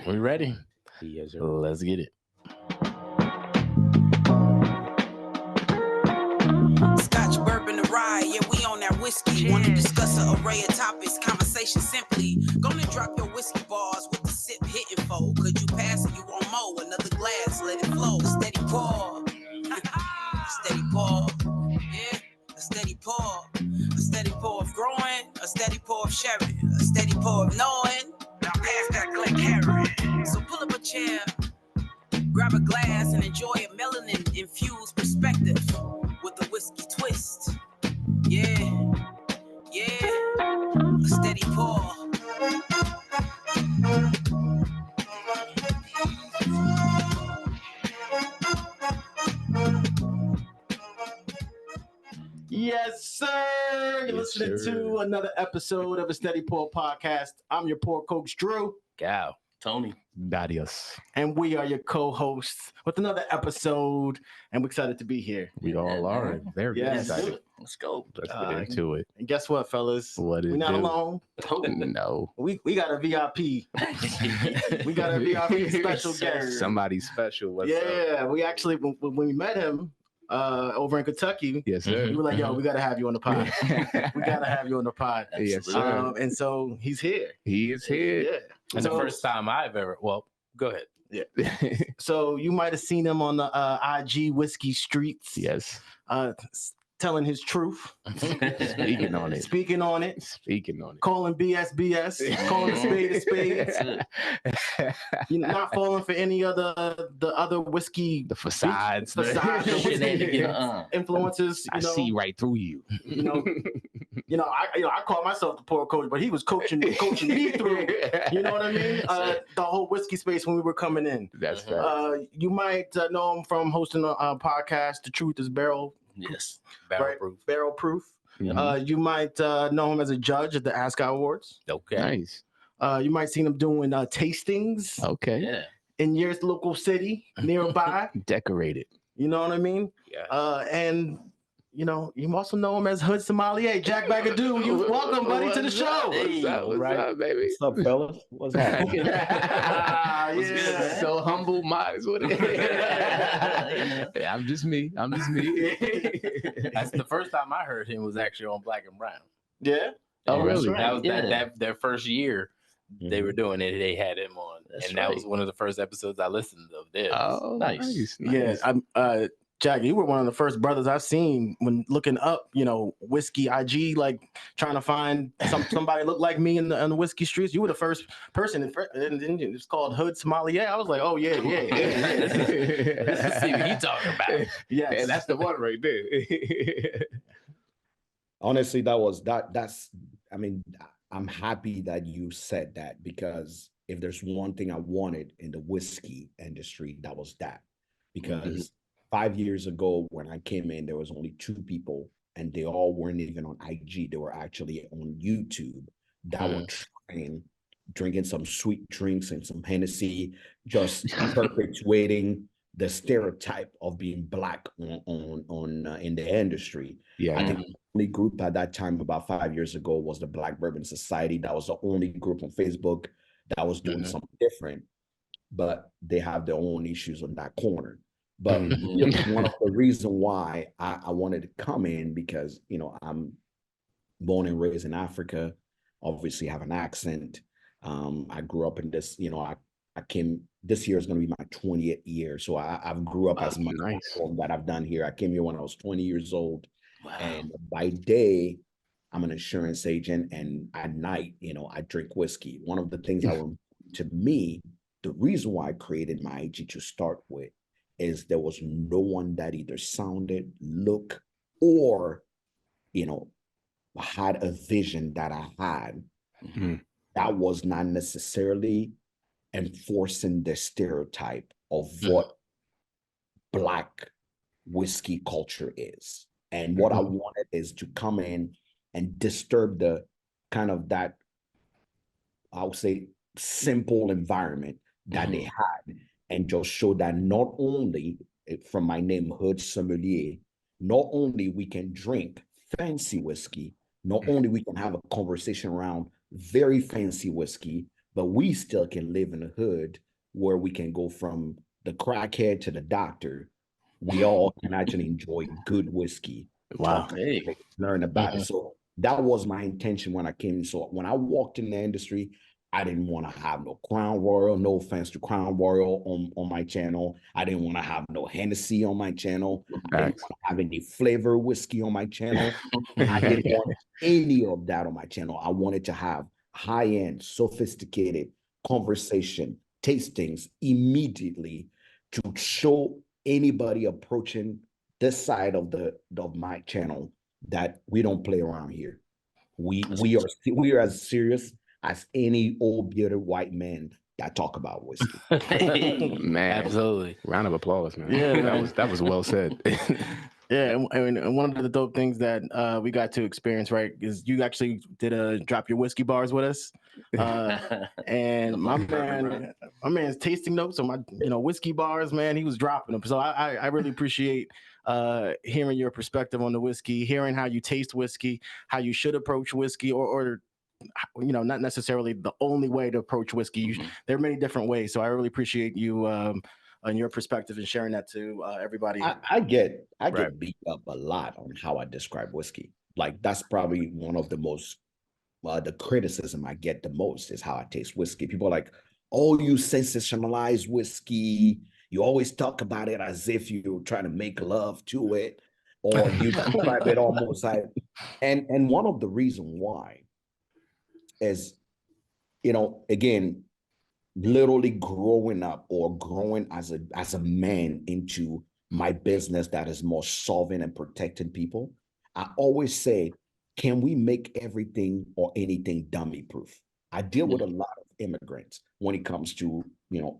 We ready? Yes, sir. Let's get it. Scotch, bourbon, and rye, yeah, we on that whiskey. Want to discuss an array of topics, conversation simply. Gonna drop your whiskey bars with the sip hitting for. Could you pass it? You want more? Another glass, let it flow. Steady pour. Steady pour. Yeah, a steady pour. A steady pour of growing, a steady pour of sharing, a steady pour of knowing. Now pass that Glencairn. So pull up a chair, grab a glass, and enjoy a melanin-infused perspective with a whiskey twist. Yeah, yeah, a steady pour. Yes, sir. You're listening to another episode of a Steady Pour podcast. I'm your poor coach, Drew. Gal, Tony, Darius. And we are your co-hosts with another episode. And we're excited to be here. We all are very Yes. excited. let's go. Let's get into it. And guess what, fellas? What is We're not it? alone. No. We got a VIP. We got a VIP special guest. Somebody special. What's up? Yeah, we actually, when we met him over in Kentucky, Yes, sir. we were like, yo, we got to have you on the pod. We got to have you on the pod. Yes, sir. And so he's here. He is here. Yeah. And So- the first time I've ever, well, go ahead. So you might have seen him on the IG Whiskey Streets. Yes. Telling his truth. Speaking on it. Speaking on it. Speaking on it. Calling BS, calling a spade. You're not falling for any other the other whiskey The facades. Facades, the whiskey influences. I see right through you. You know, I call myself the poor coach, but he was coaching me through. You know what I mean? The whole whiskey space when we were coming in. That's right. You might know him from hosting a podcast. The Truth is Barrel. Yes, barrel Right. proof. Barrel Proof. You might know him as a judge at the Ask Awards. Okay. Nice. You might seen him doing tastings Okay. Yeah. in your local city nearby. Decorated. You know what I mean? Yeah. And you also know him as Hood Sommelier, Jack Beguedou. You welcome, buddy, to the show. What's up? What's up, baby? What's up, fellas? What's happening? Yeah. So humble, might as well. Yeah, I'm just me. That's the first time I heard him was actually on Black and Brown. Yeah. Oh, really? That was Yeah. that their first year. They were doing it. They had him on, That's and that right. was one of the first episodes I listened of theirs. Oh, Nice. Yeah. I'm Jack, you were one of the first brothers I've seen when looking up, whiskey IG, like trying to find somebody look like me in the whiskey streets. You were the first person, and it's called Hood Sommelier. I was like, oh yeah. Let's see what you talking about. Yes. Yeah, that's the one right there. Honestly, I'm happy that you said that, because if there's one thing I wanted in the whiskey industry, that was that. Because 5 years ago when I came in, there was only 2 people, and they all weren't even on IG. They were actually on YouTube that were trying, drinking some sweet drinks and some Hennessy, just perpetuating the stereotype of being Black on in the industry. Yeah. I think the only group at that time, about 5 years ago, was the Black Bourbon Society. That was the only group on Facebook that was doing something different, but they have their own issues on that corner. But one of the reasons why I wanted to come in, because, I'm born and raised in Africa, obviously have an accent. I grew up in this, I came, this year is going to be my 20th year. So I've grew up as much that I've done here. I came here when I was 20 years old. Wow. And by day, I'm an insurance agent. And at night, I drink whiskey. One of the things to me, the reason why I created my IG to start with is there was no one that either sounded, looked, or, had a vision that I had that was not necessarily enforcing the stereotype of what Black whiskey culture is. And what I wanted is to come in and disturb the kind of that, I would say, simple environment that they had, and just show that not only, from my name, Hood Sommelier, not only we can drink fancy whiskey, not only we can have a conversation around very fancy whiskey, but we still can live in the hood where we can go from the crackhead to the doctor. We all can actually enjoy good whiskey. Wow. Learn about it. So that was my intention when I came. So when I walked in the industry, I didn't want to have no Crown Royal. No offense to Crown Royal on my channel. I didn't want to have no Hennessy on my channel. I didn't want to have any flavor whiskey on my channel. I didn't want any of that on my channel. I wanted to have high-end, sophisticated conversation, tastings immediately to show anybody approaching this side of my channel that we don't play around here. We are as serious as any old bearded white man that talk about whiskey. Man, absolutely. Round of applause, man. Yeah, that was well said. Yeah, and one of the dope things that we got to experience, right, is you actually did a drop your whiskey bars with us, and my man's tasting notes on my whiskey bars, man, he was dropping them. So I really appreciate hearing your perspective on the whiskey, hearing how you taste whiskey, how you should approach whiskey, or not necessarily the only way to approach whiskey. There are many different ways. So I really appreciate you and your perspective and sharing that to everybody. I get beat up a lot on how I describe whiskey. Like that's probably one of the most the criticism I get the most is how I taste whiskey. People are like, oh, you sensationalize whiskey. You always talk about it as if you're trying to make love to it, or you describe it almost like. And one of the reasons why is, again, literally growing up or growing as a man into my business that is more solving and protecting people. I always say, can we make everything or anything dummy proof? I deal with a lot of immigrants when it comes to,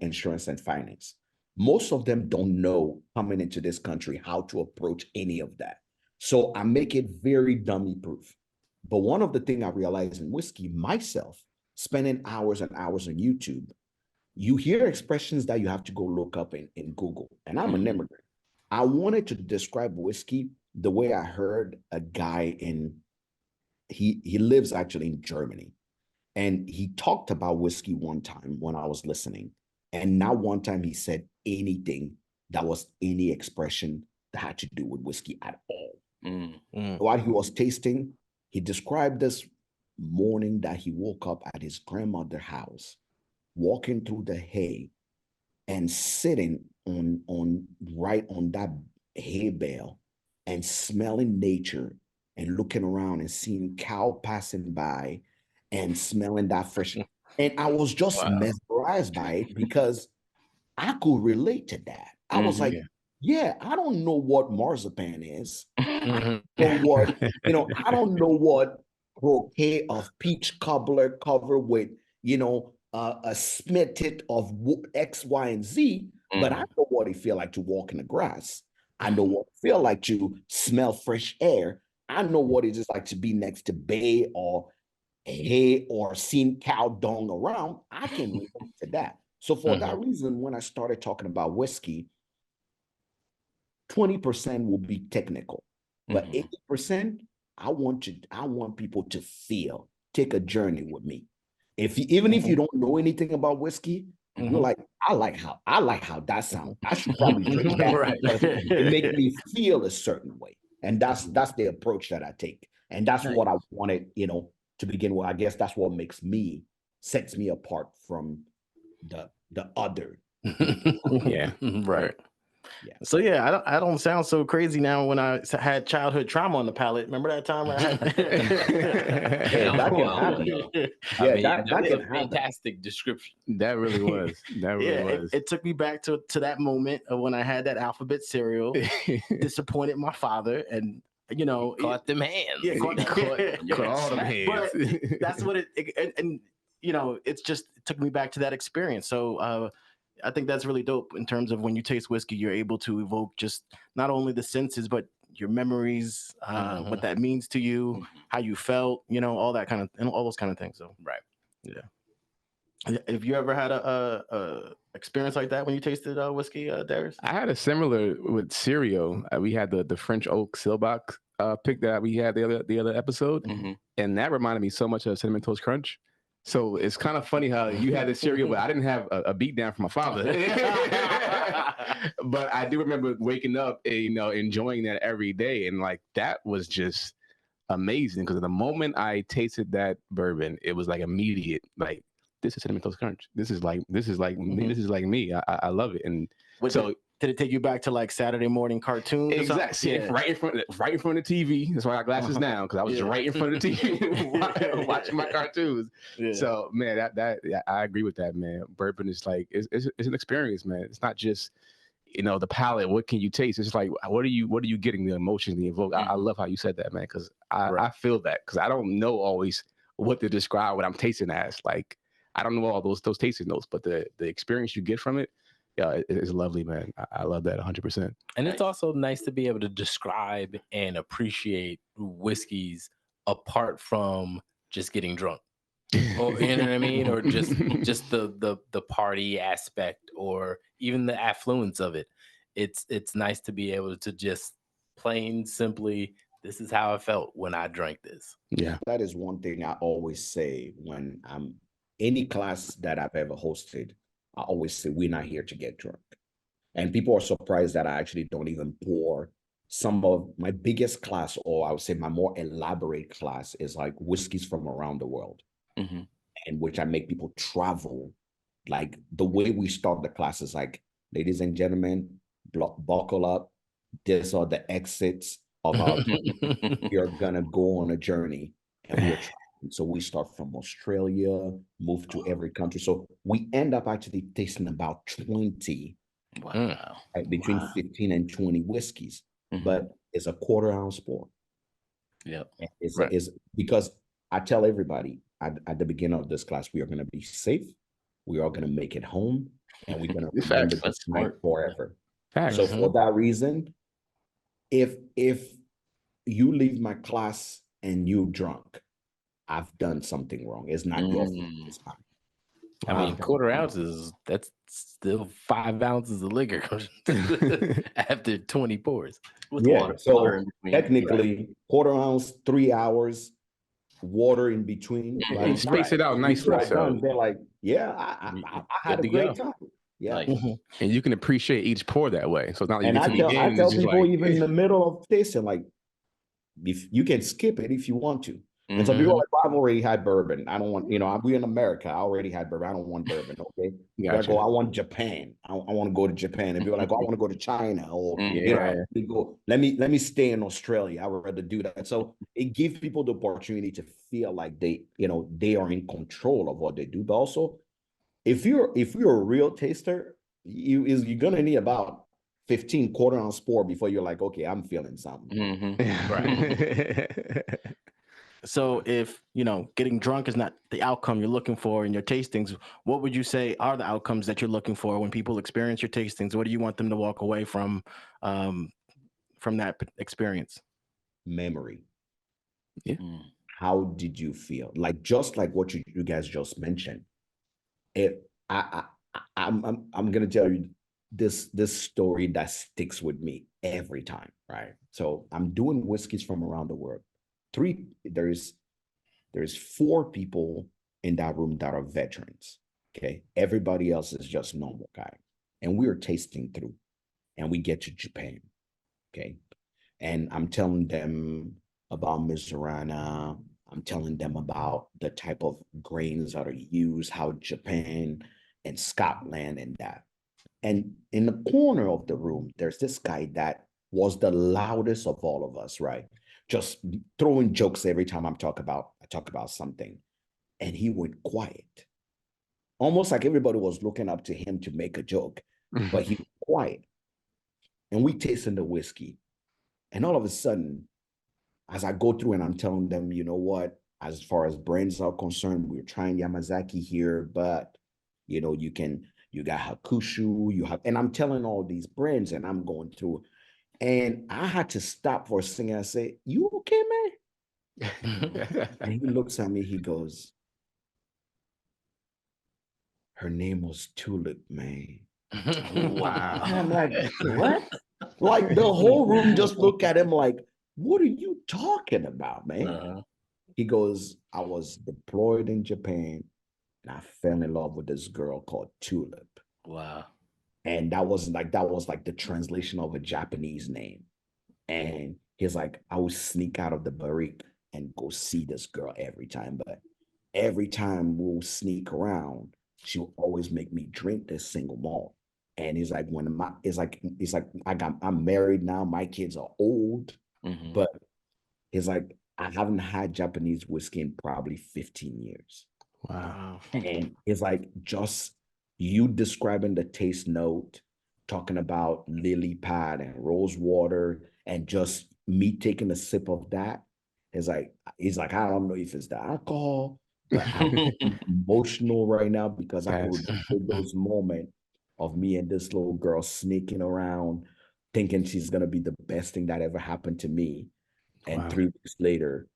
insurance and finance. Most of them don't know coming into this country how to approach any of that. So I make it very dummy proof. But one of the things I realized in whiskey myself, spending hours and hours on YouTube, you hear expressions that you have to go look up in Google. And I'm an immigrant. I wanted to describe whiskey the way I heard a guy he lives actually in Germany. And he talked about whiskey one time when I was listening. And now one time he said anything that was any expression that had to do with whiskey at all. While he was tasting, he described this morning that he woke up at his grandmother's house, walking through the hay and sitting on that hay bale and smelling nature and looking around and seeing cow passing by and smelling that fresh. And I was just mesmerized by it because I could relate to that. I was like, yeah, I don't know what marzipan is. I don't know what, I don't know what bouquet of peach cobbler covered with, a smitted of X, Y, and Z, but I know what it feel like to walk in the grass. I know what it feel like to smell fresh air. I know what it is like to be next to bay or hay or seen cow dung around. I can relate to that. So for that reason, when I started talking about whiskey, 20% will be technical, but 80%, I want people to feel, take a journey with me. Even if you don't know anything about whiskey, you're like, I like how that sounds. I should probably drink that because it makes me feel a certain way. And that's the approach that I take. And that's what I wanted, to begin with. I guess that's what sets me apart from the other. Yeah. Right. Yeah. So yeah, I don't sound so crazy now when I had childhood trauma on the palate. Remember that time I had that can happen. Yeah, that was can a happen. fantastic description. That really was. That really was. It took me back to that moment of when I had that alphabet cereal, disappointed my father, and Caught them hands. Yeah, caught all them hands. But that's what and it's just it took me back to that experience. So I think that's really dope in terms of when you taste whiskey, you're able to evoke just not only the senses, but your memories, what that means to you, how you felt, all that kind of, and all those kind of things. So, right. Yeah. Have you ever had a experience like that when you tasted whiskey, Darius? I had a similar with cereal. We had the French Oak Silbox pick that we had the other episode, and that reminded me so much of Cinnamon Toast Crunch. So it's kind of funny how you had the cereal, but I didn't have a beat down from my father. But I do remember waking up, and, you know, enjoying that every day, and like that was just amazing because the moment I tasted that bourbon, it was like immediate, like this is cinnamon toast crunch. This is like me. This is like me. I love it. And so did it take you back to like Saturday morning cartoons? Exactly. Yeah. Right in front of the TV. That's why I got glasses now, because I was right in front of the TV watching my cartoons. Yeah. So man, that I agree with that, man. Bourbon is like it's an experience, man. It's not just, you know, the palate. What can you taste? It's like what are you getting, the emotions, the evoke. I love how you said that, man, because I feel that, because I don't know always what to describe what I'm tasting as. Like I don't know all those tasting notes, but the experience you get from it, yeah, it's lovely, man. I love that 100%. And it's also nice to be able to describe and appreciate whiskeys apart from just getting drunk. Or, you know what I mean? Or just the party aspect, or even the affluence of it. It's nice to be able to just plain simply, this is how I felt when I drank this. Yeah. That is one thing I always say when I'm any class that I've ever hosted. I always say, we're not here to get drunk. And people are surprised that I actually don't even pour. Some of my biggest class, or I would say my more elaborate class, is like whiskeys from around the world, in which I make people travel. Like the way we start the class is like, ladies and gentlemen, buckle up. These are the exits of our you're gonna go on a journey, and we're so we start from Australia, move to every country. So we end up actually tasting about 20, between 15 and 20 whiskeys, but it's a quarter ounce pour. Yeah. It's because I tell everybody at the beginning of this class, we are going to be safe. We are going to make it home, and we're going to remember this night forever. So for that reason, if you leave my class and you drunk, I've done something wrong. It's not your fault this time. I mean, quarter ounces, that's still 5 ounces of liquor after 20 pours. With water. So technically, quarter ounce, 3 hours, water in between. Right? Space it out nicely. So they're like, yeah, I had a great time. Yeah. And you can appreciate each pour that way. So it's not like and I tell people, like, even in the middle of tasting, like, if you can skip it if you want to. And some people are like, well, I've already had bourbon. I don't want, we're in America. I already had bourbon. I don't want bourbon. Okay. Gotcha. I want Japan. I want to go to Japan. And people are like, oh, I want to go to China. Or let me stay in Australia. I would rather do that. So it gives people the opportunity to feel like they are in control of what they do. But also, if you're a real taster, you're gonna need about 15 quarter ounce pour before you're like, okay, I'm feeling something. Right. So if, getting drunk is not the outcome you're looking for in your tastings, what would you say are the outcomes that you're looking for when people experience your tastings? What do you want them to walk away from that experience? Memory. Yeah. How did you feel? Like, just like what you guys just mentioned. I'm going to tell you this story that sticks with me every time, right? So I'm doing whiskeys from around the world. There's 4 people in that room that are veterans. Okay. Everybody else is just normal guy. And we are tasting through, and we get to Japan. Okay. And I'm telling them about Mizurana. I'm telling them about the type of grains that are used, how Japan and Scotland and that. And in the corner of the room, there's this guy that was the loudest of all of us, right? Just throwing jokes every time I talk about something. And he went quiet. Almost like everybody was looking up to him to make a joke, but he was quiet. And we tasted the whiskey. And all of a sudden, as I go through and I'm telling them, you know what, as far as brands are concerned, we're trying Yamazaki here, but you got Hakushu, and I'm telling all these brands, and I'm going through. And I had to stop for a second and say, you okay, man? And he looks at me, he goes, her name was Tulip, man. Wow. And I'm like, what? Like the whole room just looked at him like, what are you talking about, man? He goes, I was deployed in Japan. and I fell in love with this girl called Tulip. Wow. And that was like the translation of a Japanese name. And he's like, I would sneak out of the barrique and go see this girl every time. But every time we'll sneak around, she will always make me drink this single malt. And he's like, I'm married now, my kids are old, but he's like, I haven't had Japanese whiskey in probably 15 years. Wow. And it's like, just you describing the taste note, talking about lily pad and rose water, and just me taking a sip of that. He's like, I don't know if it's the alcohol, but I'm emotional right now because I could remember those moments of me and this little girl sneaking around, thinking she's gonna be the best thing that ever happened to me. And 3 weeks later,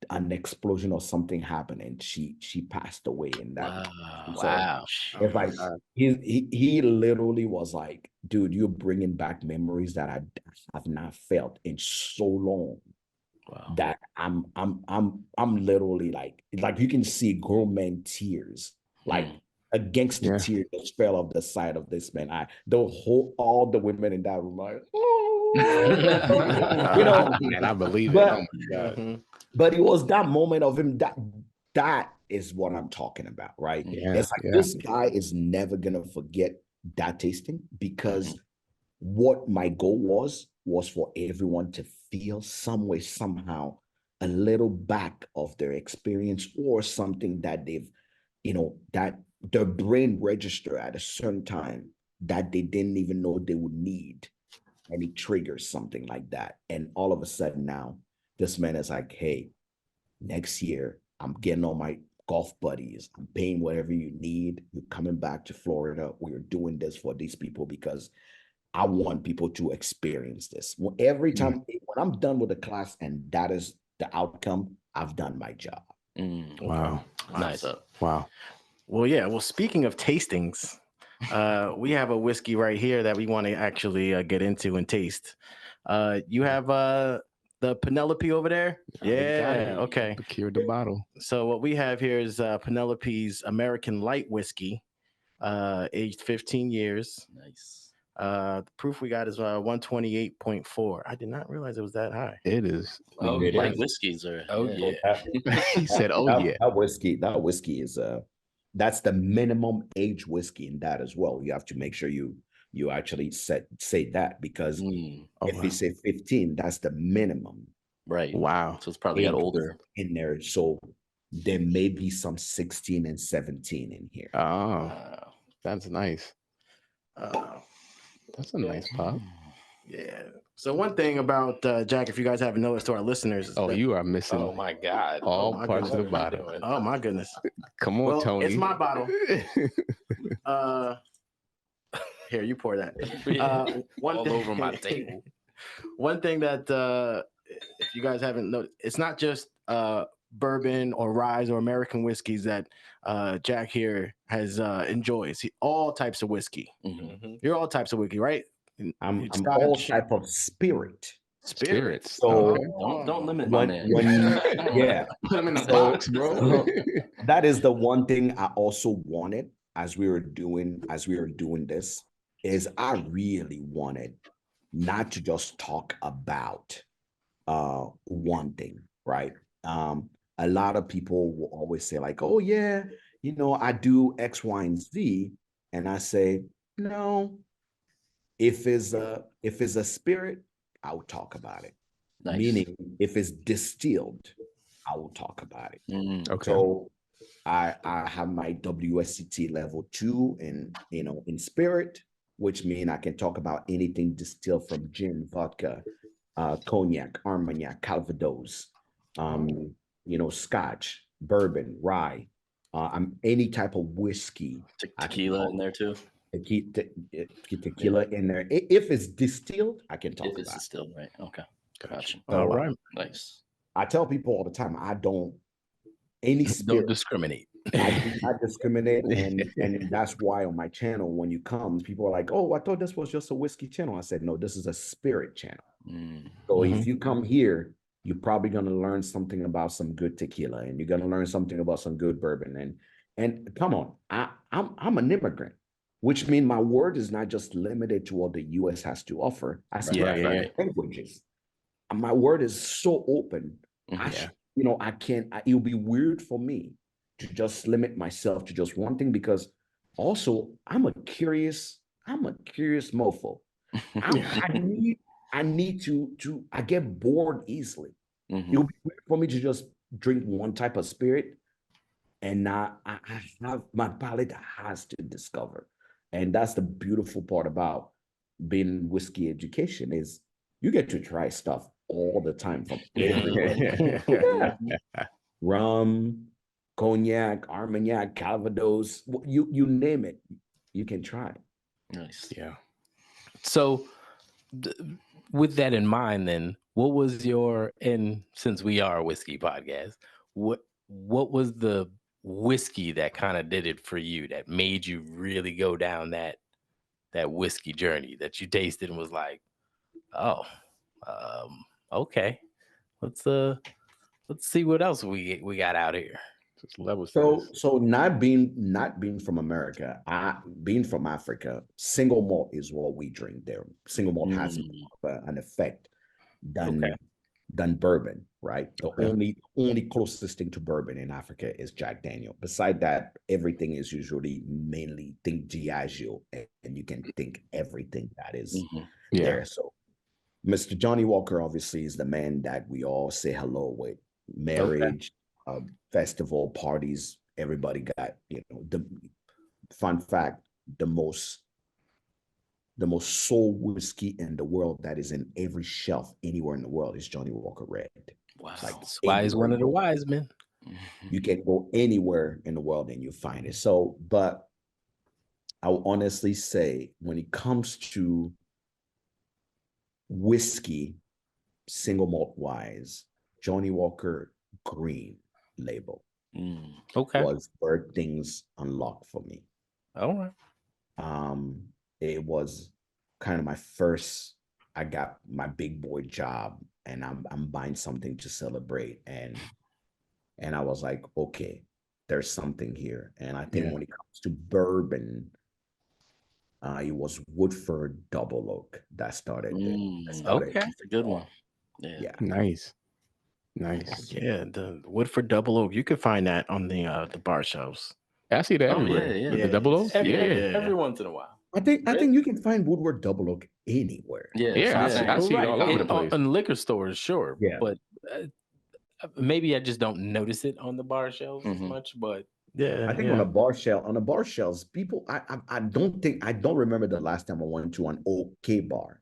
an explosion or something happened, and she passed away in that. Wow. It's like he literally was like, dude, you're bringing back memories that I have not felt in so long. Wow. That I'm literally like you can see grown men tears like against the tears that fell off the side of this man. All the women in that room like, you know, and I believe but, it. Oh my God. But it was that moment of him that is what I'm talking about, right? Yeah, it's like this guy is never gonna forget that tasting, because what my goal was for everyone to feel some way, somehow, a little back of their experience, or something that they've, that their brain register at a certain time that they didn't even know they would need, and it triggers something like that. And all of a sudden now, this man is like, hey, next year, I'm getting all my golf buddies. I'm paying whatever you need. You're coming back to Florida. We're doing this for these people because I want people to experience this. Every time when I'm done with the class and that is the outcome, I've done my job. Wow. Nice. Wow. Well, yeah. Well, speaking of tastings, we have a whiskey right here that we want to actually get into and taste. You have the Penelope over there? Yeah. Okay. Secured the bottle. So what we have here is Penelope's American Light Whiskey, aged 15 years. Nice. The proof we got is 128.4. I did not realize it was that high. It is. Oh, light whiskeys are. Oh yeah. He said, "Oh yeah." That whiskey is that's the minimum age whiskey in that as well. You have to make sure you actually say that, because if you say 15, that's the minimum. Right. Wow. So it's probably got older in there. So there may be some 16 and 17 in here. Oh, that's nice. That's a nice pop. Yeah. So one thing about Jack, if you guys haven't noticed, to our listeners, you are missing. Oh my God! All my parts goodness. of the bottle. Oh my goodness! Come on, well, Tony. It's my bottle. Here, you pour that. All over my table. One thing that if you guys haven't noticed, it's not just bourbon or rye or American whiskeys that Jack here has enjoys. All types of whiskey. You're all types of whiskey, right? I'm all type of spirits. So don't limit my man. Yeah, put him in the box, bro. That is the one thing I also wanted as we were doing this, is I really wanted not to just talk about one thing, right? A lot of people will always say like, oh yeah, I do X, Y, and Z. And I say, no, if it's a spirit, I will talk about it. Nice. Meaning if it's distilled, I will talk about it. Okay. So I have my WSCT level 2 in spirit, which means I can talk about anything distilled from gin, vodka, cognac, Armagnac, Calvados, Scotch, bourbon, rye, any type of whiskey. Tequila in there too. Tequila in there. If it's distilled, I can talk about it. If it's distilled, right? Okay, gotcha. All right, nice. I tell people all the time, I don't don't discriminate. I do not discriminate, and that's why on my channel, when you come, people are like, "Oh, I thought this was just a whiskey channel." I said, "No, this is a spirit channel." So if you come here, you're probably going to learn something about some good tequila, and you're going to learn something about some good bourbon, And come on, I'm an immigrant, which means my word is not just limited to what the US has to offer. I speak languages. And my word is so open. I can't, it'll be weird for me to just limit myself to just one thing, because also I'm a curious mofo. I need to I get bored easily. It'll be weird for me to just drink one type of spirit, and I have, my palate has to discover. And that's the beautiful part about being in whiskey education, is you get to try stuff all the time from everywhere. Rum, cognac, Armagnac, Calvados, you name it, you can try. Nice. Yeah. So with that in mind, then, what was your, and since we are a whiskey podcast, what was the whiskey that kind of did it for you, that made you really go down that whiskey journey, that you tasted and was like, oh, okay, let's see what else we got out here. Just level. So not being from America, being from Africa, single malt is what we drink there. Single malt has an effect than bourbon, right? The only closest thing to bourbon in Africa is Jack Daniel. Beside that, everything is usually mainly think Diageo, and you can think everything that is there. So Mr. Johnny Walker obviously is the man that we all say hello with. Marriage, festival, parties, everybody got, the fun fact, the most sold whiskey in the world that is in every shelf anywhere in the world is Johnny Walker Red. Wow. That's why he's one of the wise men. You can go anywhere in the world and you find it. So, but I'll honestly say, when it comes to whiskey, single malt wise, Johnny Walker Green label was where things unlocked for me. All right. It was kind of my first, I got my big boy job, and I'm buying something to celebrate, and I was like, okay, there's something here. And I think when it comes to bourbon, it was Woodford Double Oak that started. Okay, that's a good one. Yeah. Nice. Yeah, the Woodford Double Oak. You could find that on the bar shelves. I see that everywhere. Yeah. The Double Oak. Every once in a while. I think you can find Woodward Double Oak anywhere. I see it all over the place. In liquor stores, sure. Yeah. But maybe I just don't notice it on the bar shelves as much. But I think on the bar shelves, people, I don't remember the last time I went to an OK bar.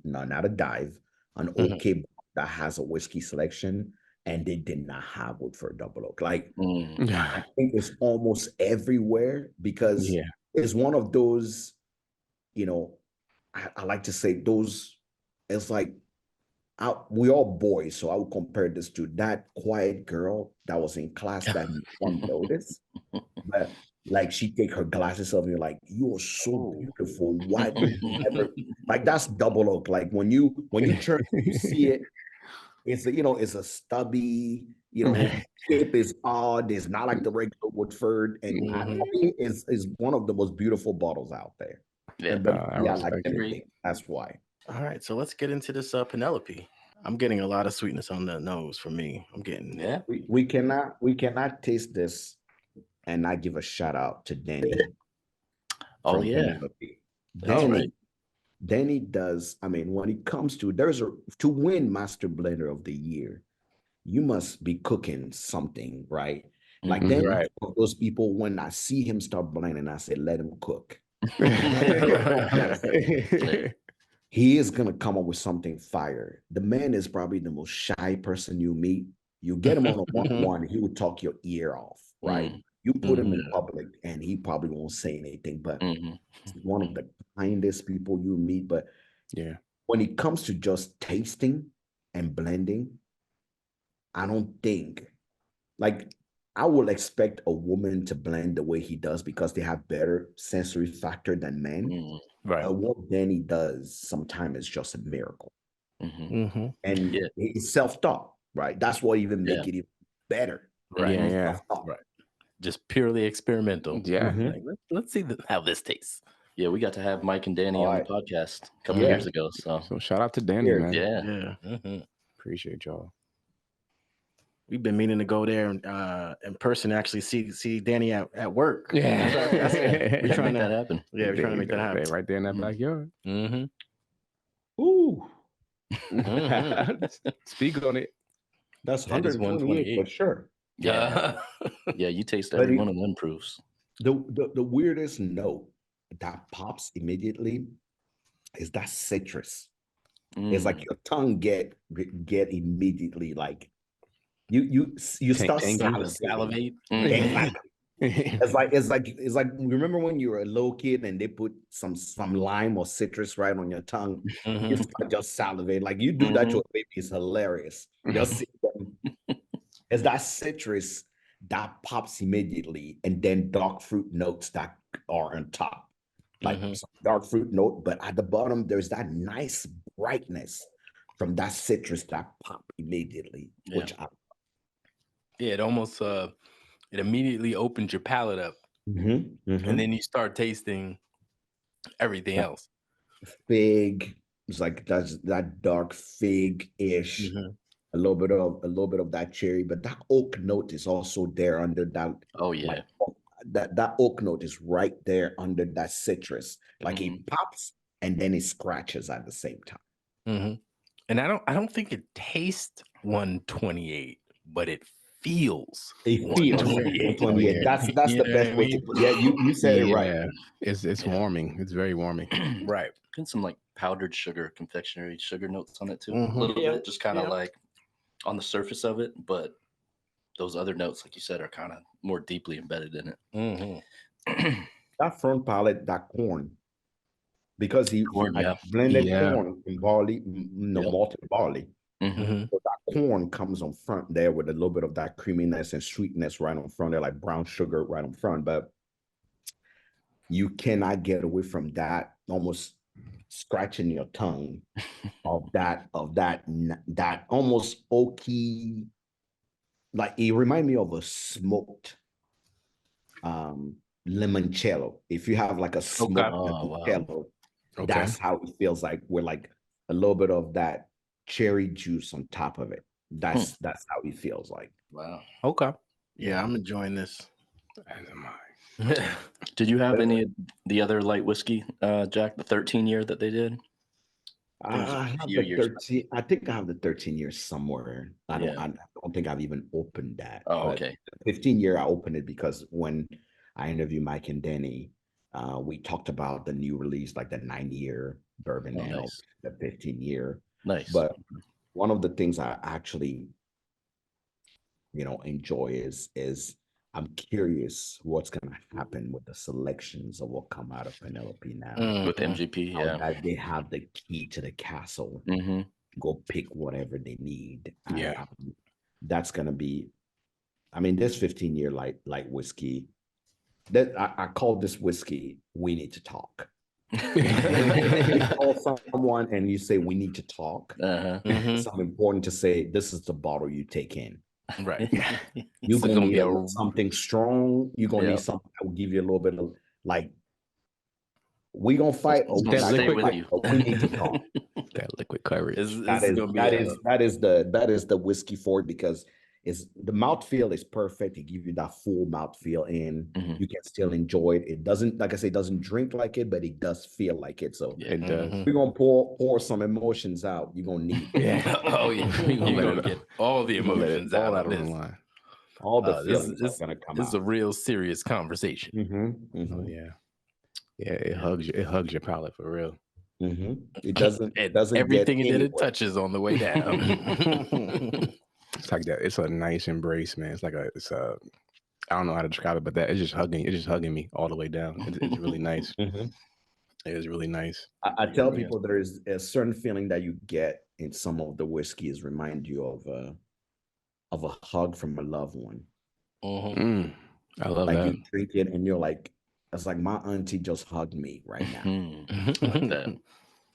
Not a dive, an OK bar that has a whiskey selection, and they did not have Woodford Double Oak. Like, I think it's almost everywhere, because it's one of those, I like to say those, it's like, we all boys, so I would compare this to that quiet girl that was in class that you won't notice, but like she take her glasses off and you're like, you are so beautiful. Why did you ever, like, that's Double Oak. Like when you turn, you see it, it's a stubby, shape is odd. It's not like the regular Woodford, and I think is one of the most beautiful bottles out there. I like everything. That's why. All right, so let's get into this Penelope. I'm getting a lot of sweetness on the nose for me. I'm getting we cannot taste this and not give a shout out to Danny. Oh yeah, Danny does. I mean, when it comes to to win Master Blender of the Year, you must be cooking something, right? Like Danny, those people, when I see him start blending, I say, let him cook. He is going to come up with something fire. The man is probably the most shy person you meet. You get him on a one-on-one, he will talk your ear off, right? You put him in public and he probably won't say anything, but he's one of the kindest people you meet. But when it comes to just tasting and blending, I don't think, like, I would expect a woman to blend the way he does because they have better sensory factor than men. Right. What Danny does sometimes is just a miracle. And it's self-taught, right? That's what even make it even better. Right. Right. just purely experimental. Yeah. Like, let's see how this tastes. Yeah, we got to have Mike and Danny on the podcast a couple years ago. So shout out to Danny, man. Yeah. Appreciate y'all. We've been meaning to go there in person to actually see Danny at work. Yeah. We're trying make to that happen. Yeah, we're trying to make that happen. Right there in that backyard. Ooh. Speak on it. That's That is 128 for sure. Yeah. Yeah, you taste every one of them proofs. The weirdest note that pops immediately is that citrus. It's like your tongue get immediately like you start salivate. Exactly. It's like remember when you were a little kid and they put some lime or citrus right on your tongue, you start just salivate. Like you do that to a baby, it's hilarious. Just see them. It's that citrus that pops immediately, and then dark fruit notes that are on top. Like some dark fruit note, but at the bottom there's that nice brightness from that citrus that pop immediately, which it almost it immediately opens your palate up, and then you start tasting everything else. Fig, it's like that dark fig-ish, a little bit of that cherry, but that oak note is also there under that. Oh yeah, like, that oak note is right there under that citrus. Like it pops and then it scratches at the same time. And I don't think it tastes 128, but it feels. It feels 128. That's the best way to put it. Yeah, you said it right. It's warming. It's very warming. Right. And some like powdered sugar, confectionery sugar notes on it too. A little bit, just kind of like on the surface of it, but those other notes, like you said, are kind of more deeply embedded in it. That front palate, that corn, because he blended corn and barley, malted barley. So that corn comes on front there with a little bit of that creaminess and sweetness right on front there, like brown sugar right on front. But you cannot get away from that almost scratching your tongue of that almost oaky. Like it reminds me of a smoked limoncello. If you have like a smoked limoncello, that's how it feels like. We're like a little bit of that cherry juice on top of it. That's how it feels like. Wow. Okay. Yeah, I'm enjoying this. As am I. Did you have any of the other light whiskey, Jack? The 13 year that they did? I have the 13. I think I have the 13 years somewhere. I don't think I've even opened that. Oh, okay. 15 year, I opened it because when I interviewed Mike and Danny, we talked about the new release, like the 9-year bourbon ale, the 15 year. Nice. But one of the things I actually, enjoy is I'm curious what's going to happen with the selections of what come out of Penelope now. With MGP, That they have the key to the castle. Go pick whatever they need. That's going to be, this 15-year light whiskey, that I call this whiskey, we need to talk. You call someone and you say, we need to talk. It's something important to say, this is the bottle you take in. Right. You're going to need something strong. You're going to need something that will give you a little bit of like, we're going to fight. Or we're not gonna fight, but we need to talk. That liquid courage. That is the whiskey for it, because the mouthfeel is perfect. It gives you that full mouthfeel, and you can still enjoy it. It doesn't, like I say, it doesn't drink like it, but it does feel like it. So it does. We're gonna pour some emotions out. You're gonna need it. We're gonna get all the emotions out of this. Line. All the feelings are gonna come out. This is a real serious conversation. Oh yeah. Yeah, it hugs your palate for real. It doesn't everything it touches on the way down. It's like that. It's a nice embrace, man. It's I don't know how to describe it, but it's just hugging me all the way down. It's really nice. It is really nice. I tell people there is a certain feeling that you get in some of the whiskeys remind you of a hug from a loved one. I love that. You drink it and you're like, it's like my auntie just hugged me right now. Like that.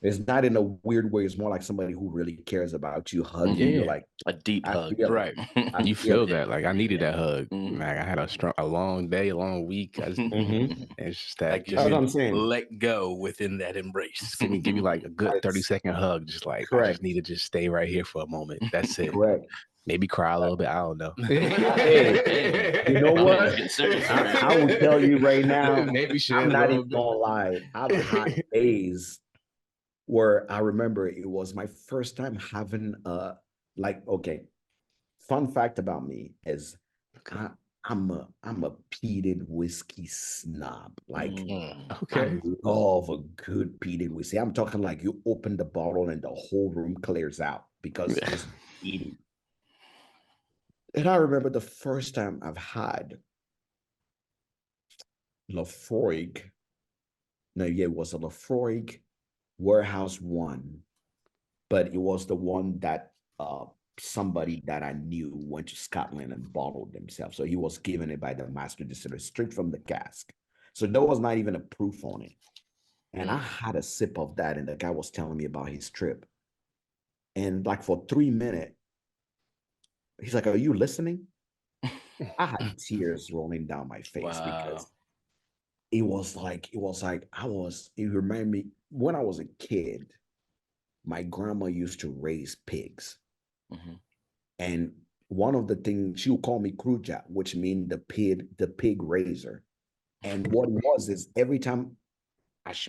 It's not in a weird way. It's more like somebody who really cares about you, hug you. You're like a deep hug, right? You feel that? Like I needed that hug. Like I had a long day, a long week. It's just that. Like That's what I'm saying. Let go within that embrace. Just give me like a good 30-second hug. Just like I just need to just stay right here for a moment. That's it. Correct. Maybe cry a little bit. I don't know. Hey, you know what? I will tell you right now. Maybe I'm not even gonna lie. I've had days where I remember it was my first time having okay. Fun fact about me is I'm a peated whiskey snob. Like I love a good peated whiskey. I'm talking like you open the bottle and the whole room clears out because it's peated. And I remember the first time I've had Lafroig. No, yeah, it was a Lafroig Warehouse One, but it was the one that somebody that I knew went to Scotland and bottled themselves. So he was given it by the master distiller straight from the cask. So there was not even a proof on it. And I had a sip of that, and the guy was telling me about his trip. And like for 3 minutes, he's like, "Are you listening?" I had tears rolling down my face because it reminded me when I was a kid, my grandma used to raise pigs. And one of the things she would call me Kruja, which means the pig raiser. And what it was is every time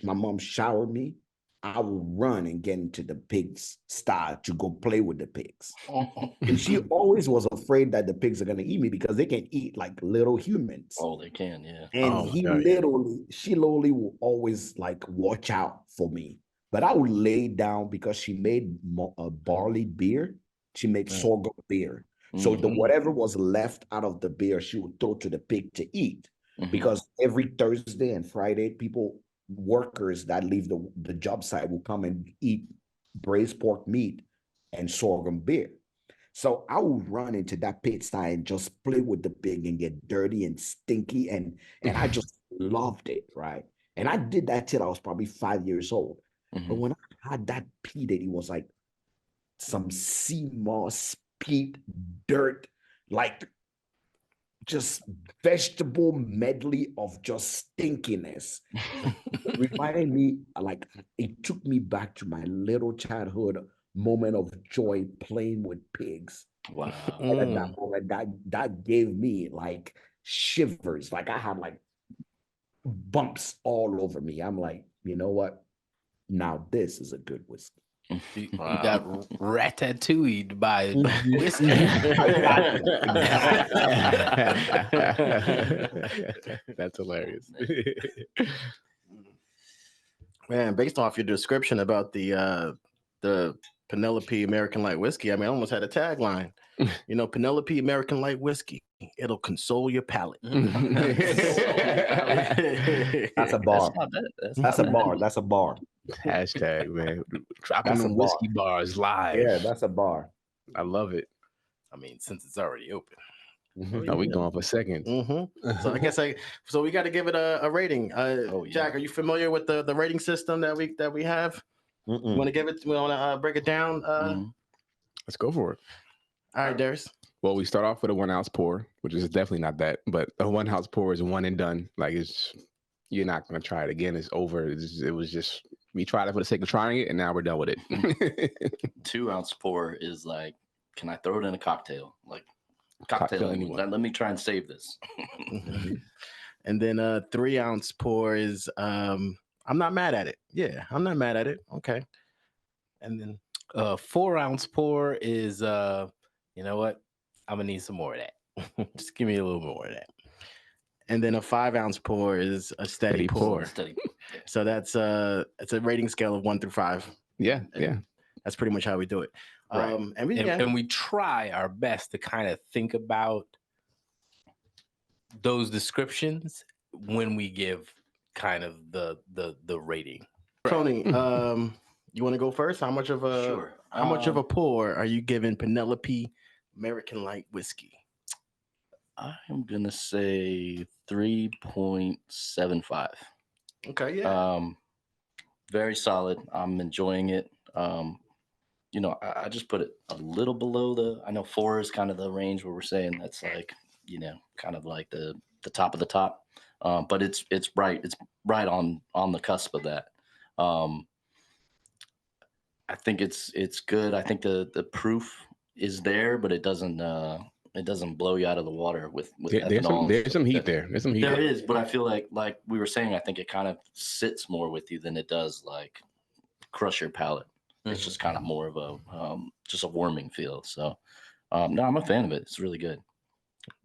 my mom showered me, I would run and get into the pig's style to go play with the pigs. And she always was afraid that the pigs are going to eat me because they can eat like little humans. Oh, they can, yeah. And she literally will always like watch out for me. But I would lay down because she made barley beer. She made sorghum beer. So whatever was left out of the beer, she would throw to the pig to eat. Because every Thursday and Friday, workers that leave the job site will come and eat braised pork meat and sorghum beer. So I would run into that pigsty and just play with the pig and get dirty and stinky. And I just loved it, right? And I did that till I was probably 5 years old. But when I had that peated, it was like some sea moss, peat, dirt, like just vegetable medley of just stinkiness. It reminded me, like, it took me back to my little childhood moment of joy playing with pigs. Wow. And at that moment, that gave me like shivers. Like I had like bumps all over me. I'm like, you know what? Now this is a good whiskey. You got ratatouilleed by whiskey. That's hilarious. Man, based off your description about the Penelope American Light Whiskey, I mean, I almost had a tagline. You know, Penelope American Light Whiskey. It'll console your palate. That's a bar. That's a bar. That's a bar. Hashtag, man. Dropping them whiskey bars live. Yeah, that's a bar. I love it. I mean, since it's already open. Are we going for seconds? So I guess so we got to give it a rating. Jack, are you familiar with the rating system that we have? You want to give it? We want to break it down? Let's go for it. All right, Darius. Well, we start off with a 1 ounce pour, which is definitely not that, but a 1 ounce pour is one and done. Like you're not going to try it again. It's over. It was just, we tried it for the sake of trying it, and now we're done with it. 2 ounce pour is like, can I throw it in a cocktail? Like cocktail anyone. Let me try and save this. And then a 3 ounce pour is I'm not mad at it. Yeah, I'm not mad at it. Okay. And then 4 ounce pour is you know what? I'm gonna need some more of that. Just give me a little more of that. And then a 5 ounce pour is a steady pour. Steady. Yeah. So it's a rating scale of 1 through 5. Yeah. That's pretty much how we do it. Right. And we try our best to kind of think about those descriptions when we give kind of the rating. Tony, you want to go first? How much of a pour are you giving Penelope American Light Whiskey? I'm gonna say 3.75. Okay, yeah. Very solid. I'm enjoying it. You know, I just put it a little below I know 4 is kind of the range where we're saying that's like, you know, kind of like the top of the top. But it's right. It's right on the cusp of that. I think it's good. I think the proof is there, but it doesn't blow you out of the water with ethanol. There's some heat there. There's some heat. There is, but I feel like we were saying, I think it kind of sits more with you than it does like crush your palate. It's just kind of more of a just a warming feel. So no, I'm a fan of it. It's really good.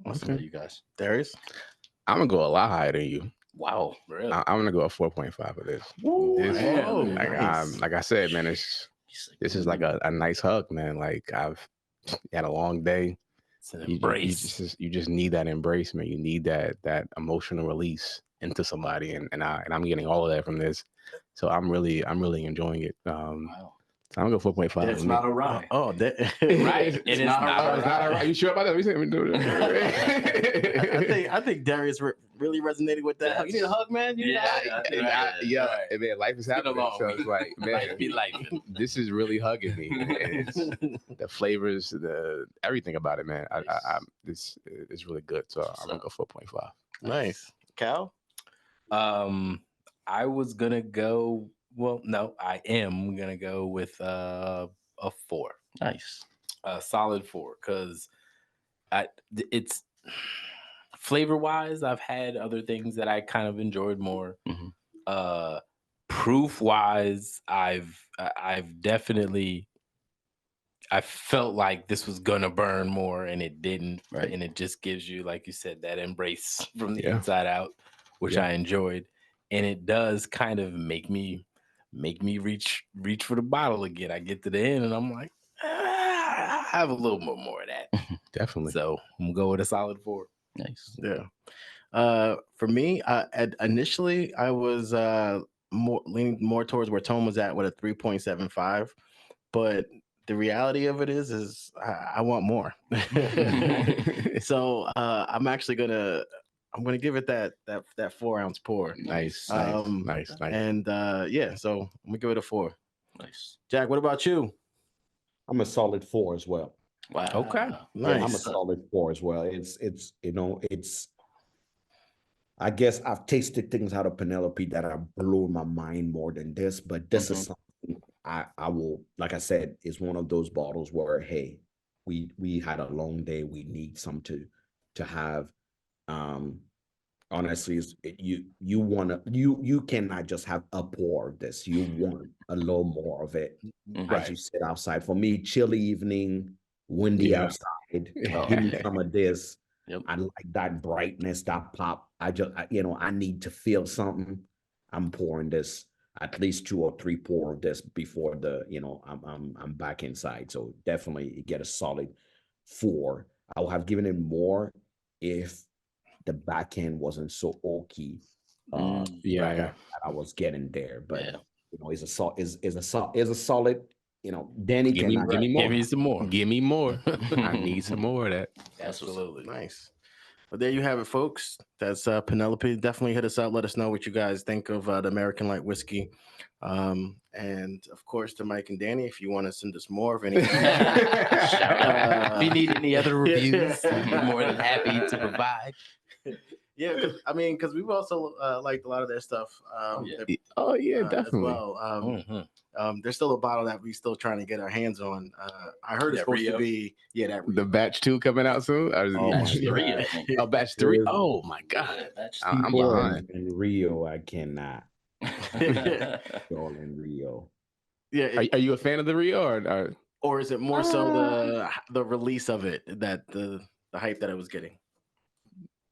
Listen to you guys. Darius? I'm gonna go a lot higher than you. Wow, really? I'm gonna go a 4.5 of this. Like I said, man, this is like a nice hug, man. Like I've had a long day. It's an embrace. You just need that embrace, man. You need that emotional release into somebody, and I'm getting all of that from this. So I'm really enjoying it. Wow. So I'm gonna go 4.5. It's not a rye. Right. It's not a rye. It's not a rye. Are you sure about that? I think Darius really resonated with that. You need a hug, man. You need a hug? Man, life is happening. So it's like, man, be life. This is really hugging me. It's the flavors, everything about it, man. This is really good. So I'm gonna go 4.5. Nice. Cal? I was gonna go. Well, no, I am gonna go with a 4. Nice. A solid 4, because it's flavor wise. I've had other things that I kind of enjoyed more. Proof wise, I've definitely. I felt like this was gonna burn more, and it didn't. Right. And it just gives you, like you said, that embrace from the inside out, which I enjoyed. And it does kind of make me reach for the bottle again. I get to the end and I'm like, I have a little bit more of that. Definitely. So I'm gonna go with a solid 4. Nice. Yeah. For me, initially I was leaning more towards where Tone was at with a 3.75, but the reality of it is I want more. So I'm actually gonna give it that 4-ounce pour. Nice. And so I'm gonna give it a 4. Nice. Jack, what about you? I'm a solid 4 as well. Wow. Okay. Nice. I'm a solid 4 as well. It's I guess I've tasted things out of Penelope that are blowing my mind more than this, but this is something I will, like I said, is one of those bottles where, hey, we had a long day. We need some to have. Honestly, you cannot just have a pour of this. You want a little more of it as you sit outside. For me, chilly evening, windy outside, give me some of this. Yep. I like that brightness, that pop. I need to feel something. I'm pouring this at least 2 or 3 pour of this before I'm back inside. So definitely get a solid 4. I would have given it more if the back end wasn't so oaky. I was getting there, but it's a solid. Danny give me more. Give me some more. Give me more. I need some more of that. Absolutely. Nice. Well, there you have it, folks. That's Penelope. Definitely hit us up. Let us know what you guys think of the American Light Whiskey. And of course, to Mike and Danny, if you want to send us more of any, if you need any other reviews, we're more than happy to provide. Yeah, because we've also liked a lot of their stuff. Definitely. As well. There's still a bottle that we're still trying to get our hands on. I heard it's supposed to be the batch 2 coming out soon. Batch 3, I think. Oh, batch 3. Oh my God, I'm behind. In Rio, I cannot. All in Rio. Yeah. Are you a fan of the Rio or is it more so the release of it, that the hype that it was getting?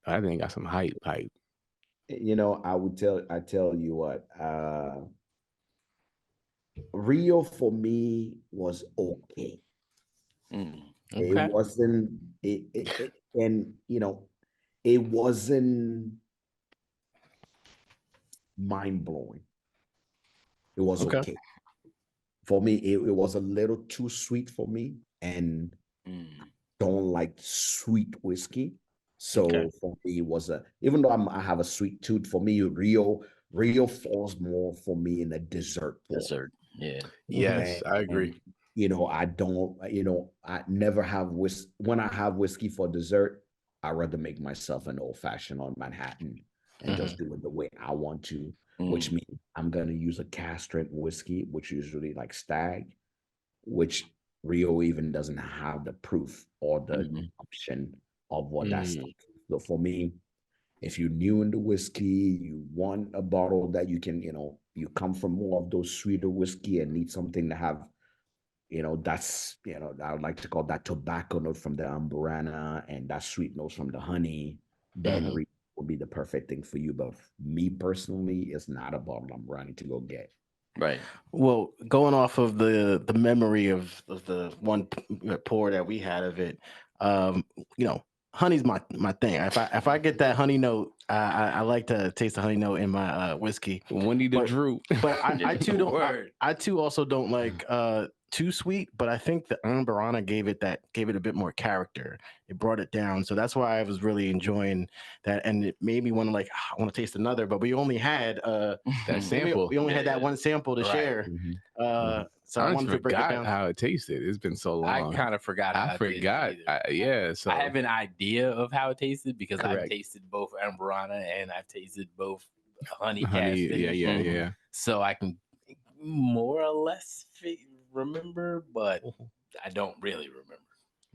I think got some hype. I tell you what, Rio for me was okay. It wasn't it wasn't mind-blowing. It was okay. For me, it was a little too sweet for me, and don't like sweet whiskey. So for me, it was even though I have a sweet tooth, for me, Rio Rio falls more for me in the dessert pool. Dessert. Yeah. Yes, I agree. And, you know, I don't, you know, I never have when I have whiskey for dessert, I rather make myself an old fashioned on Manhattan and just do it the way I want to, which means I'm going to use a cask strength whiskey, which usually like Stag, which Rio even doesn't have the proof or the option of what that's. So for me, if you're new into whiskey, you want a bottle that you can, you know, you come from more of those sweeter whiskey and need something to have, you know, that's, you know, I would like to call that tobacco note from the Amburana and that sweet notes from the honey, then Rio will be the perfect thing for you. But me personally, it's not a bottle I'm running to go get. Right. Well, going off of the memory of the one pour that we had of it, you know, honey's my thing. If I get that honey note, I like to taste the honey note in my whiskey. Wendy the Drew. But I too don't. I too also don't like too sweet. But I think the Amburana gave it a bit more character. It brought it down. So that's why I was really enjoying that, and it made me want to I want to taste another. But we only had that sample. We only had that one sample to share. So I wanted to break it down. How it tasted. It's been so long. I kind of forgot. I forgot. So I have an idea of how it tasted because I've tasted both Amburana and I've tasted both honey. Yeah. So I can more or less remember, but I don't really remember.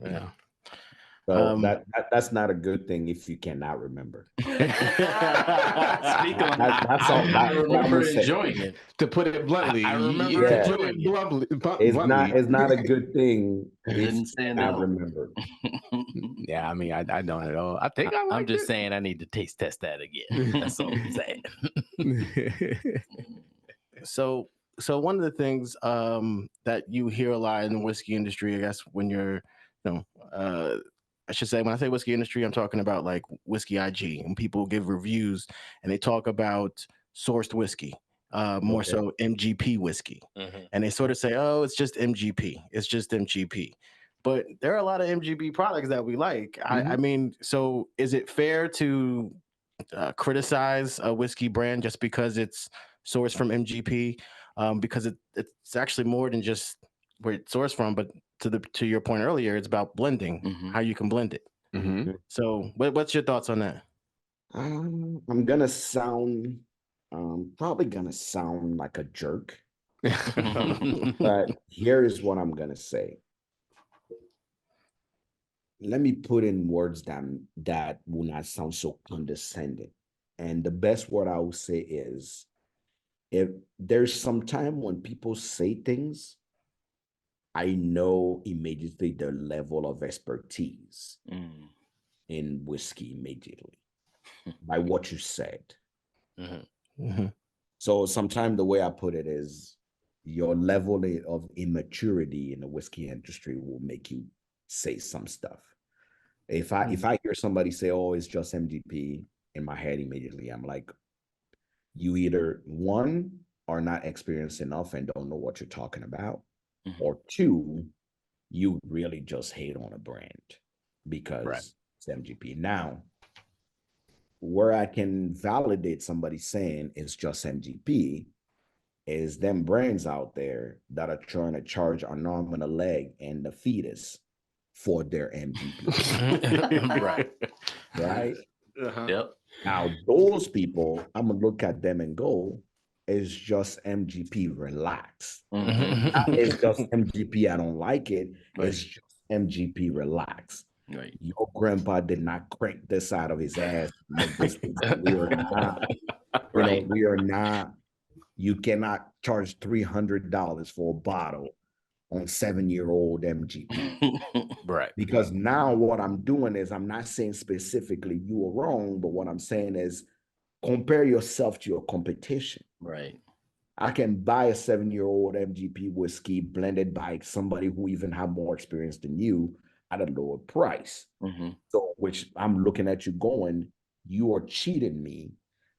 Yeah. So that's not a good thing if you cannot remember. That's all. I remember enjoying it. To put it bluntly, I remember enjoying it. It's not a good thing if you cannot remember. Yeah, I mean, I don't at all. I think I'm just saying I need to taste test that again. That's all I'm saying. So one of the things that you hear a lot in the whiskey industry, I guess, when you're, you know, I should say, when I say whiskey industry, I'm talking about like whiskey IG, and people give reviews and they talk about sourced whiskey, more so MGP whiskey. And they sort of say, oh, it's just MGP. It's just MGP. But there are a lot of MGP products that we like. I mean, so is it fair to criticize a whiskey brand just because it's sourced from MGP? Because it's actually more than just where it's sourced from, but to your point earlier, it's about blending, how you can blend it. So what's your thoughts on that? I'm probably gonna sound like a jerk, but here is what I'm gonna say. Let me put in words that will not sound so condescending. And the best word I will say is, if there's some time when people say things, I know immediately their level of expertise in whiskey immediately by what you said. So sometimes the way I put it is, your level of immaturity in the whiskey industry will make you say some stuff. If I hear somebody say, oh, it's just MGP, in my head immediately, I'm like, you either, one, are not experienced enough and don't know what you're talking about, or two, you really just hate on a brand because it's MGP. Now, where I can validate somebody saying it's just MGP is them brands out there that are trying to charge an arm and a leg and the fetus for their MGP. Right? Yep. Now, those people, I'm going to look at them and go, it's just MGP, relax. It's just MGP, I don't like it. It's just MGP, relax. Right. Your grandpa did not crank this out of his ass. We are not. We are not. You cannot charge $300 for a bottle on 7-year-old MGP. Right. Because now what I'm doing is, I'm not saying specifically you are wrong, but what I'm saying is, compare yourself to your competition. Right. I can buy a 7-year-old MGP whiskey blended by somebody who even have more experience than you at a lower price. So, which I'm looking at you going, you are cheating me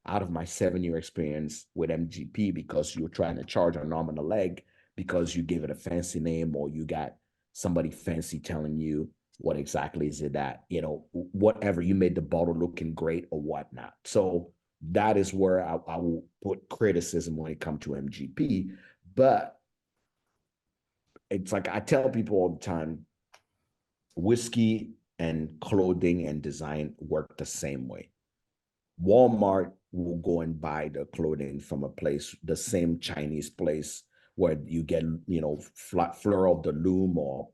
out of my 7-year experience with MGP because you're trying to charge an arm and a leg because you gave it a fancy name, or you got somebody fancy telling you what exactly is it that, you know, whatever, you made the bottle looking great or whatnot. So That is where I will put criticism when it comes to MGP. But it's like I tell people all the time, whiskey and clothing and design work the same way. Walmart will go and buy the clothing from a place, the same Chinese place where you get, Fleur of the Loom, or,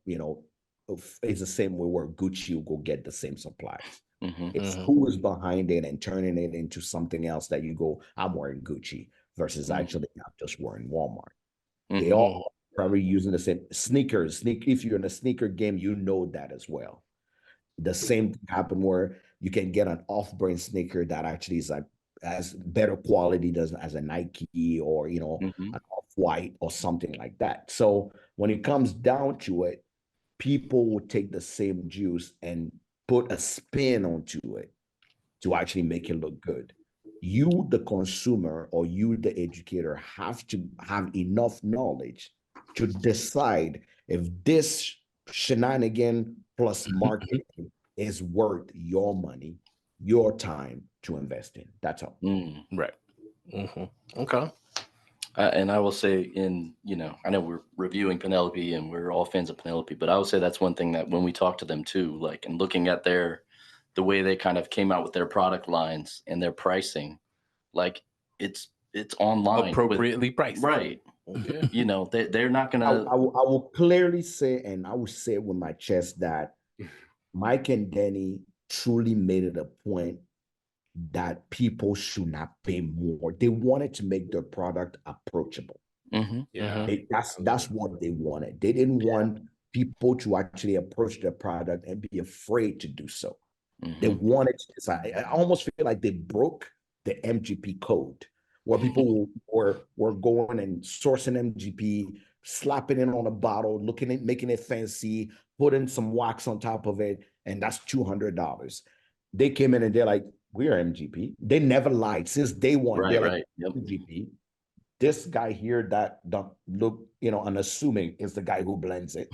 it's the same way where Gucci will go get the same supplies. It's who is behind it and turning it into something else that you go, I'm wearing Gucci versus actually I'm just wearing Walmart. They all probably using the same sneakers. If you're in a sneaker game, you know that as well. The same thing happened where you can get an off-brand sneaker that actually is like as better quality as a Nike or an Off-White or something like that. So when it comes down to it, people will take the same juice and put a spin onto it to actually make it look good. You, the consumer, or you, the educator, have to have enough knowledge to decide if this shenanigan plus marketing is worth your money, your time to invest in. That's all. Right. Okay. And I will say I know we're reviewing Penelope and we're all fans of Penelope, but I would say that's one thing that when we talk to them too, like, and looking at the way they kind of came out with their product lines and their pricing, like it's online. Appropriately priced. Right. Yeah. They're not going to. I will clearly say, and I will say it with my chest, that Mike and Danny truly made it a point that people should not pay more. They wanted to make their product approachable. That's what they wanted. They didn't want people to actually approach their product and be afraid to do so. They wanted to decide. I almost feel like they broke the MGP code, where people were going and sourcing MGP, slapping it on a bottle, making it fancy, putting some wax on top of it, and that's $200. They came in and they're like, we are MGP. They never lied since day one. Right, they're like, right. Yep. MGP. This guy here that don't look, unassuming is the guy who blends it.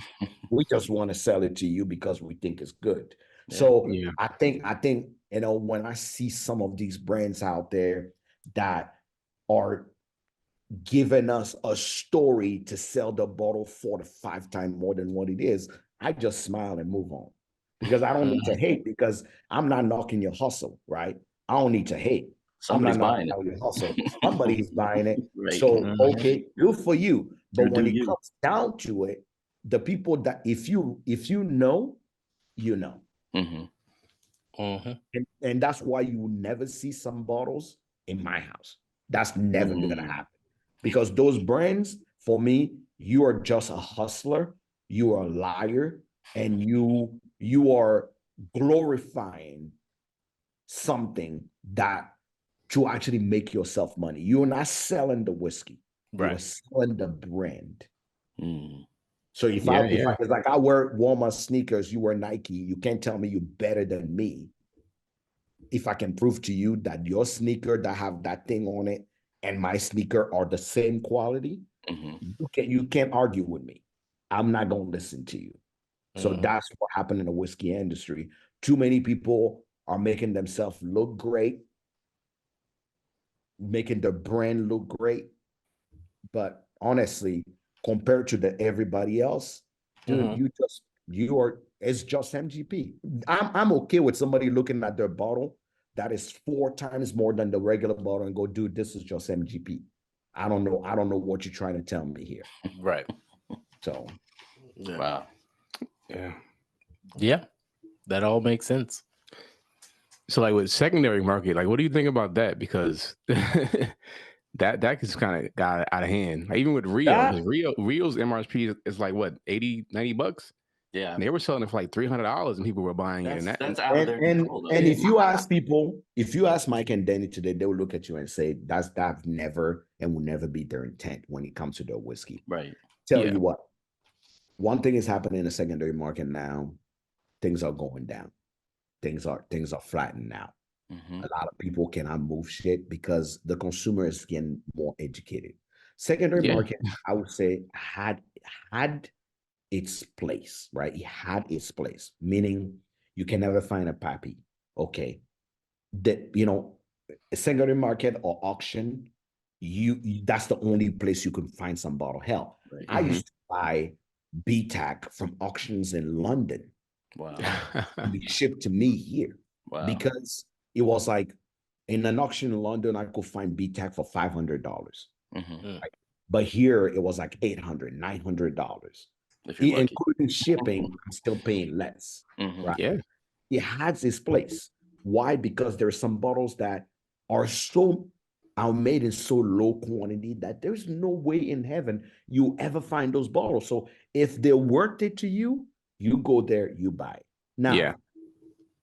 We just want to sell it to you because we think it's good. Yeah. So I think, when I see some of these brands out there that are giving us a story to sell the bottle 4 to 5 times more than what it is, I just smile and move on. Because I don't need to hate, because I'm not knocking your hustle, right? I don't need to hate. Somebody's buying it. Your hustle. Somebody's buying it. Right. So, okay, good for you. But when it you. comes down to it, the people that if you know, you know. And that's why you will never see some bottles in my house. That's never going to happen. Because those brands, for me, you are just a hustler. You are a liar. And you are glorifying something that to actually make yourself money. You're not selling the whiskey. Right. You're selling the brand. So if it's like I wear Walmart sneakers, you wear Nike, you can't tell me you're better than me. If I can prove to you that your sneaker that have that thing on it and my sneaker are the same quality, you can't argue with me. I'm not going to listen to you. So that's what happened in the whiskey industry. Too many people are making themselves look great, making the brand look great. But honestly, compared to everybody else, dude, it's just MGP. I'm okay with somebody looking at their bottle that is 4 times more than the regular bottle and go, dude, this is just MGP. I don't know what you're trying to tell me here. Right. So, wow. Yeah, that all makes sense. So, like with secondary market, like what do you think about that? Because that just kind of got out of hand. Like, even with Rio, Rio's MRP is like what, $80-$90? Yeah, and they were selling it for like $300, and people were buying it. And that's out of their control. And if you ask Mike and Danny today, they will look at you and say that's never and will never be their intent when it comes to their whiskey. Right. Tell you what. One thing is happening in the secondary market now. Things are going down. Things are flattening out. A lot of people cannot move shit because the consumer is getting more educated. Secondary market, I would say, had its place, right? It had its place, meaning you can never find a pappy. Okay. That, a secondary market or auction, that's the only place you can find some bottle. Hell, Right. I used to buy BTAC from auctions in London Wow. to be shipped to me here. Wow. Because it was like in an auction in London, I could find BTAC for $500. Mm-hmm. Right? But here it was like $800, $900. If you're lucky. Including shipping, I'm still paying less. Mm-hmm. Right? Yeah. It has its place. Why? Because there are some bottles that are made in so low quantity that there's no way in heaven you ever find those bottles. So if they're worth it to you, you go there, you buy. Now, Yeah.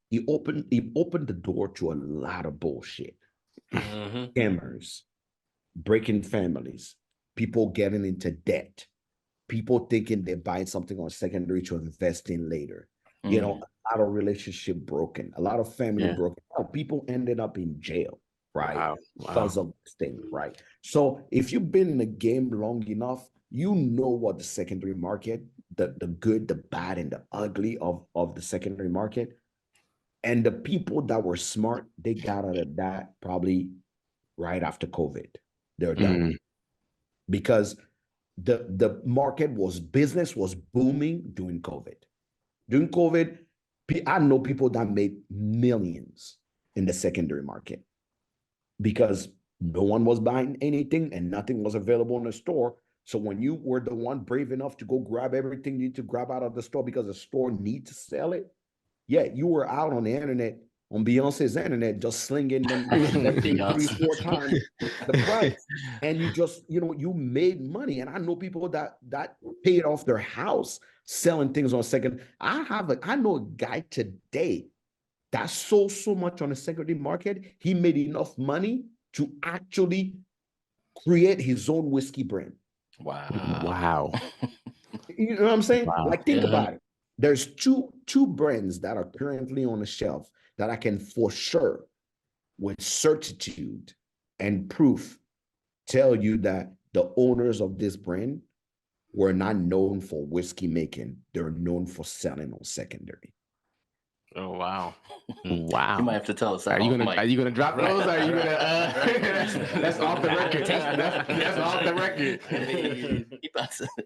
he opened the door to a lot of bullshit. Scammers, breaking families, people getting into debt, people thinking they're buying something on secondary to invest in later. You know, a lot of relationship broken, a lot of family broken. People ended up in jail, right? Wow. Because of this thing, right? So if you've been in the game long enough, you know what the secondary market, the good, the bad, and the ugly of the secondary market. And the people that were smart, they got out of that probably right after COVID. They're done. Because the market business was booming during COVID. During COVID, I know people that made millions in the secondary market because no one was buying anything and nothing was available in the store. So when you were the one brave enough to go grab everything you need to grab out of the store because the store needs to sell it, yeah, you were out on the internet, on Beyonce's internet, just slinging them 3-4 times the price. And you just, you made money. And I know people that paid off their house selling things on second. I know a guy today that sold so much on the secondary market, he made enough money to actually create his own whiskey brand. Wow. You know what I'm saying? Wow. Like, think about it. There's two brands that are currently on the shelf that I can for sure, with certitude and proof, tell you that the owners of this brand were not known for whiskey making. They're known for selling on secondary. Oh wow. Wow. You might have to tell us that. Are you gonna drop those? Are you gonna that's off the record. That's off the record.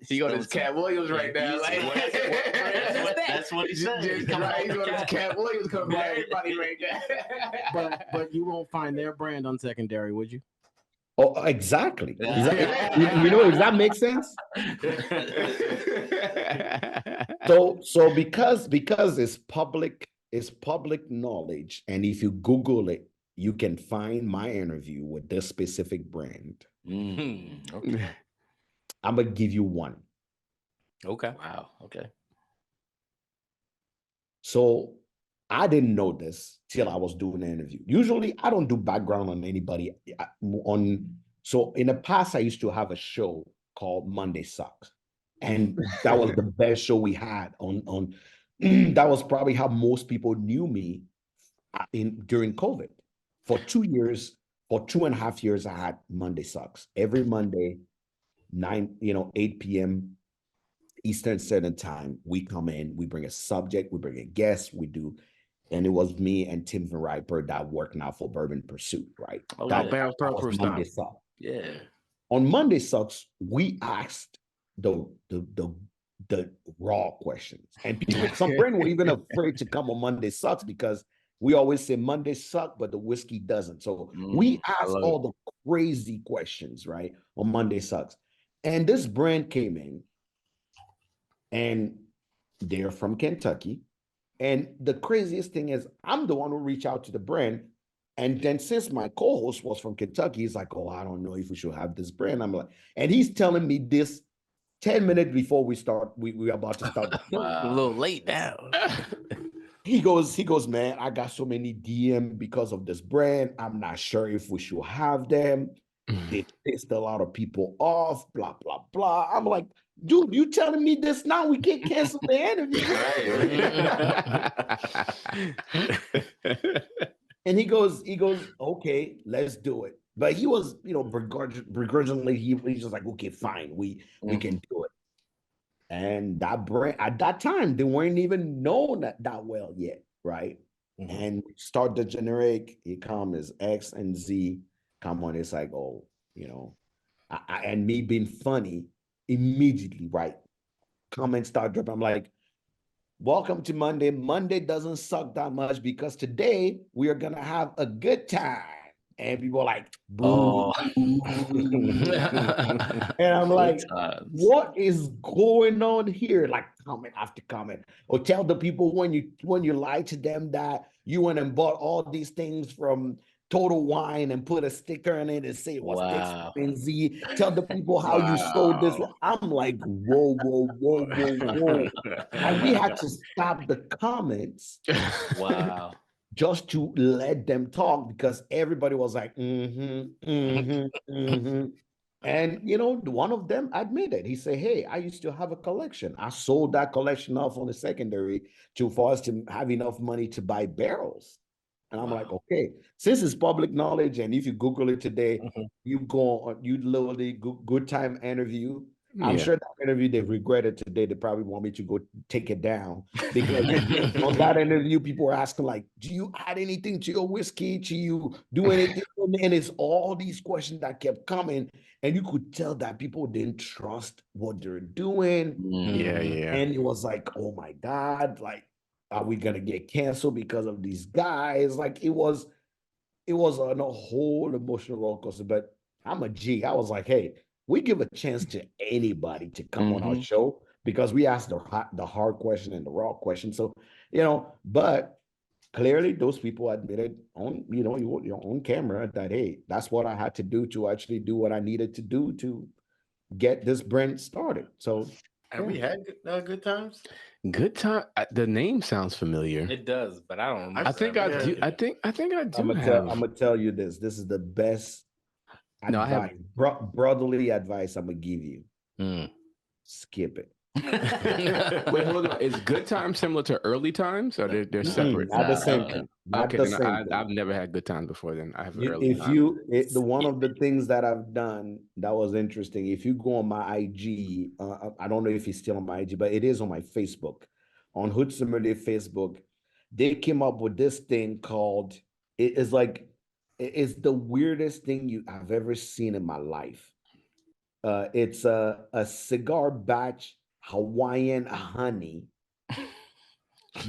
He got his Cat Williams right now. That's what he said. He's got his Cat Williams coming by everybody right now. But you won't find their brand on secondary, would you? Oh, exactly. Does that make sense? So because it's public knowledge, and if you Google it, you can find my interview with this specific brand. Okay. I'm gonna give you one. Okay. Wow. Okay. So I didn't know this till I was doing the interview. Usually I don't do background on anybody so in the past I used to have a show called Monday Sucks. And that was the best show we had on that was probably how most people knew me during COVID. For 2.5 years, I had Monday Sucks. Every Monday, 8 p.m. Eastern Standard Time, we come in, we bring a subject, we bring a guest, we do. And it was me and Tim Van Riper that worked now for Bourbon Pursuit, right? Oh, that was Monday Sucks. Yeah. On Monday Sucks, we asked the raw questions. And some friends were even afraid to come on Monday Sucks because we always say Monday suck, but the whiskey doesn't. So we asked all the crazy questions, right? On Monday Sucks. And this brand came in, and they're from Kentucky. And the craziest thing is I'm the one who reached out to the brand. And then since my co-host was from Kentucky, he's like, oh, I don't know if we should have this brand. I'm like, and he's telling me this 10 minutes before we're about to start. A little late now. He goes, man, I got so many DM because of this brand. I'm not sure if we should have them. They pissed a lot of people off, blah, blah, blah. I'm like, dude, you telling me this now? We can't cancel the interview. And he goes, okay, let's do it. But he was, begrudgingly, he's just like, okay, fine, we can do it. And that brand at that time, they weren't even known that well yet, right? and start the generic, he come is X and Z come on. It's like, oh, you know, and me being funny immediately, right? Comments start dropping. I'm like, welcome to Monday. Monday doesn't suck that much because today we are gonna have a good time. And people are like, boo. And I'm like, what is going on here? Like comment after comment. Or tell the people when you lie to them that you went and bought all these things from Total Wine and put a sticker on it and say it was X, Y, and Z. Tell the people how you sold this. I'm like, whoa, whoa, whoa, whoa, whoa. And we had to stop the comments. Wow. Just to let them talk because everybody was like, And you know, one of them admitted, he said, hey, I used to have a collection. I sold that collection off on the secondary for us to have enough money to buy barrels. And I'm like, okay, since it's public knowledge, and if you Google it today, you go on, you literally good time interview. I'm sure that interview they regretted today. They probably want me to go take it down because on that interview, people were asking like, do you add anything to your whiskey? Do you do anything? And it's all these questions that kept coming. And you could tell that people didn't trust what they're doing. And it was like, oh my God, like, are we gonna get canceled because of these guys? Like it was on a whole emotional roller coaster. But I'm a G. I was like, hey, we give a chance to anybody to come on our show because we asked the hard question and the raw question. So, you know, but clearly those people admitted on, you know, your own camera that, hey, that's what I had to do to actually do what I needed to do to get this brand started. So have we had good times? Good time. The name sounds familiar. It does, but I don't remember. I think I do. I think I do. I'm gonna tell you this. This is the best advice, brotherly advice I'm gonna give you. Skip it. Wait, hold on. Is good times similar to early times, or they're separate? Not the same thing. Okay, then I've never had good times before. Then I have early times. The one of the things that I've done that was interesting. If you go on my IG, I don't know if it's still on my IG, but it is on my Facebook, on Hood Sommelier Facebook. They came up with this thing called. It's the weirdest thing I've ever seen in my life. It's a cigar batch Hawaiian honey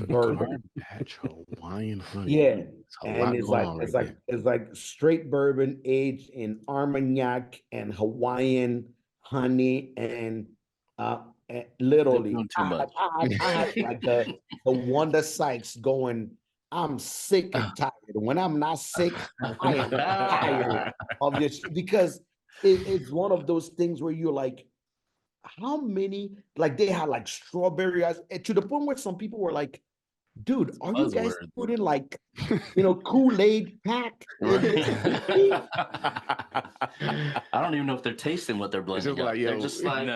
bourbon. Batch Hawaiian honey. Yeah, and it's like straight bourbon aged in Armagnac and Hawaiian honey and literally I had like the Wanda Sykes going. I'm sick and tired. When I'm not sick, I am tired of this because it's one of those things where you're like, how many, like they had like strawberry eyes, to the point where some people were like, dude, are you guys putting like, you know, Kool-Aid pack? I don't even know if they're tasting what they're blending. They're just like,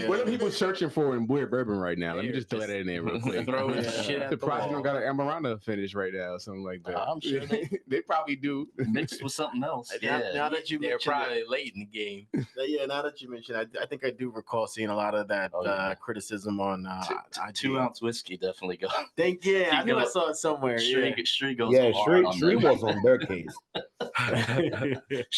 what are people searching for in weird bourbon right now? Let me just throw that in there real quick. Surprised you don't got an Amarana finish right now, something like that. I'm sure they probably do. Mixed with something else. Now that you they're probably late in the game. Now that you mentioned, I think I do recall seeing a lot of that criticism on 2-ounce whiskey definitely go. I knew I saw it somewhere. Street goes. Yeah, Street was on their case.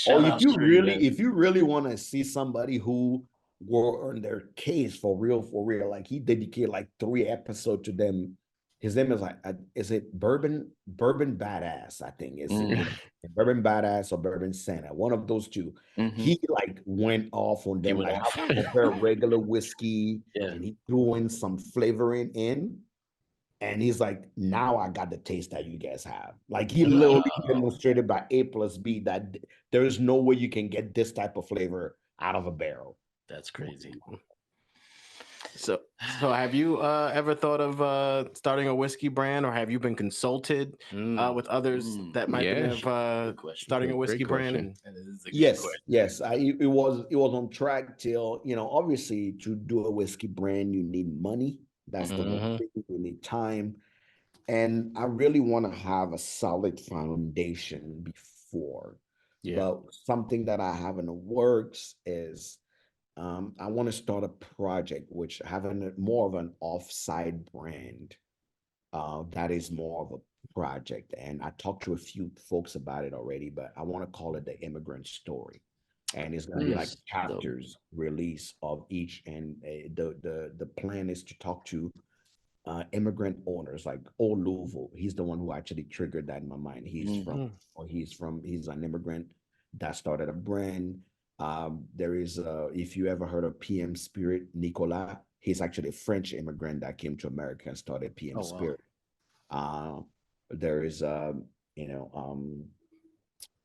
If you really want to see somebody who were on their case for real, like he dedicated like 3 episodes to them. His name is it Bourbon Badass? I think is it Bourbon Badass or Bourbon Santa, one of those two. He like went off on them like how to prepare regular whiskey, and he threw in some flavoring in. And he's like, now I got the taste that you guys have. Like he literally demonstrated by A plus B that there is no way you can get this type of flavor out of a barrel. That's crazy. So have you ever thought of starting a whiskey brand, or have you been consulted with others that might have starting a whiskey brand? Yes. It was on track till, you know, obviously to do a whiskey brand, you need money. That's the one thing. You need time. And I really want to have a solid foundation before. But something that I have in the works is I want to start a project which having more of an offside brand that is more of a project. And I talked to a few folks about it already, but I want to call it the immigrant story. And it's going to be like chapters release of each. And the plan is to talk to immigrant owners like old Louisville. He's the one who actually triggered that in my mind. He's an immigrant that started a brand. There is if you ever heard of PM Spirit, Nicolas, he's actually a French immigrant that came to America and started PM Spirit. There is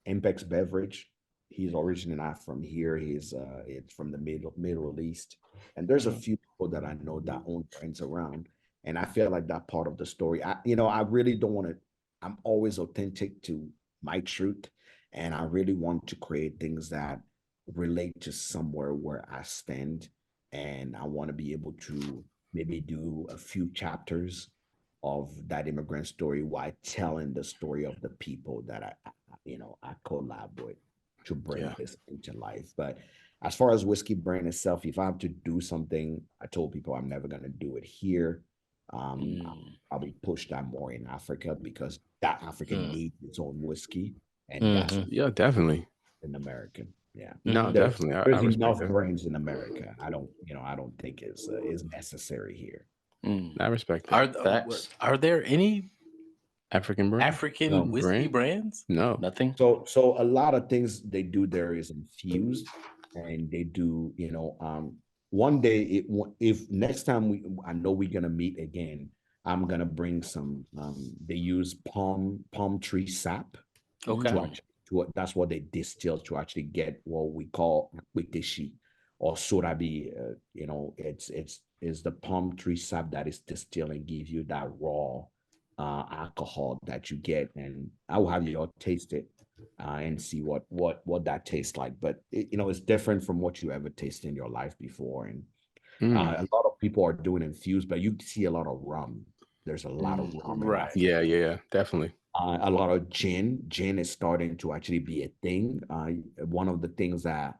Impex Beverage. He's originally not from here. He's it's from the Middle East. And there's a few people that I know that own brands around. And I feel like that part of the story, I really don't want to, I'm always authentic to my truth. And I really want to create things that relate to somewhere where I stand. And I want to be able to maybe do a few chapters of that immigrant story while telling the story of the people that I collab with to bring this into life. But as far as whiskey brand itself, if I have to do something, I told people I'm never going to do it here. I'll probably push that more in Africa because that Africa needs its own whiskey, and that's definitely an American. Yeah, no, definitely. There's enough brands in America. I don't think is necessary here. I respect that. Are there any African whiskey brands? No, nothing. So a lot of things they do there is infused, and they do one day if next time I know we're gonna meet again, I'm gonna bring some. They use palm tree sap. Okay. That's what they distill to actually get what we call kwitishi or sorabi. It's the palm tree sap that is distilled and give you that raw alcohol that you get, and I will have you all taste it and see what that tastes like. But it's different from what you ever tasted in your life before. And a lot of people are doing infused, but you see a lot of rum. There's a lot of rum. Right. Yeah, definitely. A lot of gin. Gin is starting to actually be a thing. One of the things that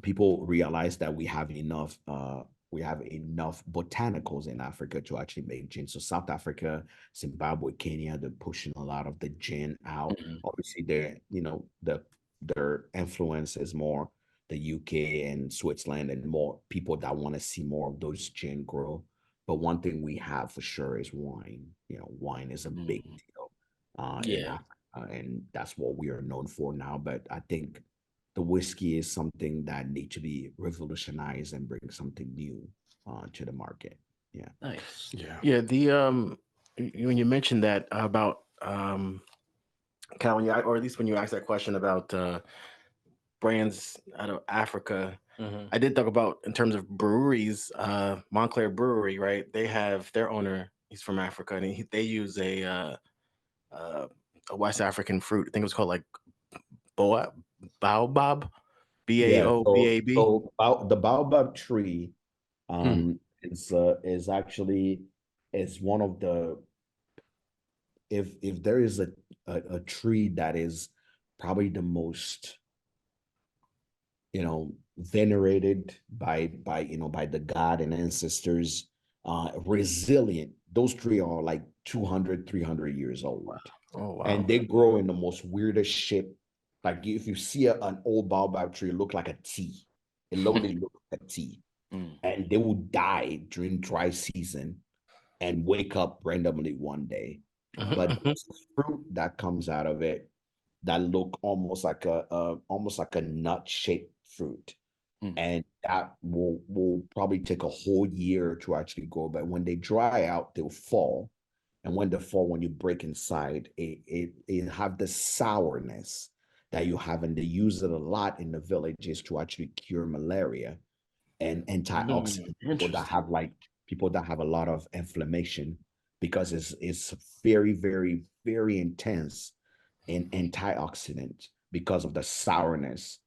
people realize that we have enough botanicals in Africa to actually make gin. So South Africa, Zimbabwe, Kenya, they're pushing a lot of the gin out. Obviously, their influence is more the UK and Switzerland, and more people that want to see more of those gin grow. But one thing we have for sure is wine. Wine is a big deal. And that's what we are known for now. But I think the whiskey is something that needs to be revolutionized and bring something new to the market. Yeah. Nice. Yeah. The when you mentioned that about Cal, or at least when you asked that question about brands out of Africa, I did talk about in terms of breweries, Montclair Brewery, right? They have their owner. He's from Africa, and they use a West African fruit. I think it was called like baobab, BAOBAB. So the baobab tree is actually one of the, if there is a tree that is probably the most venerated by the god and ancestors, resilient. Those trees are like 200, 300 years old. Oh, wow. And they grow in the most weirdest shape. Like if you see an old baobab tree, it look like a T. It literally looks like a T. And they will die during dry season and wake up randomly one day. But the fruit that comes out of it that look almost like a nut-shaped fruit. And that will probably take a whole year to actually grow. But when they dry out, they'll fall. And when they fall, when you break inside, it have the sourness that you have, and they use it a lot in the villages to actually cure malaria and antioxidant. People that have a lot of inflammation, because it's very, very, very intense in antioxidant because of the sourness.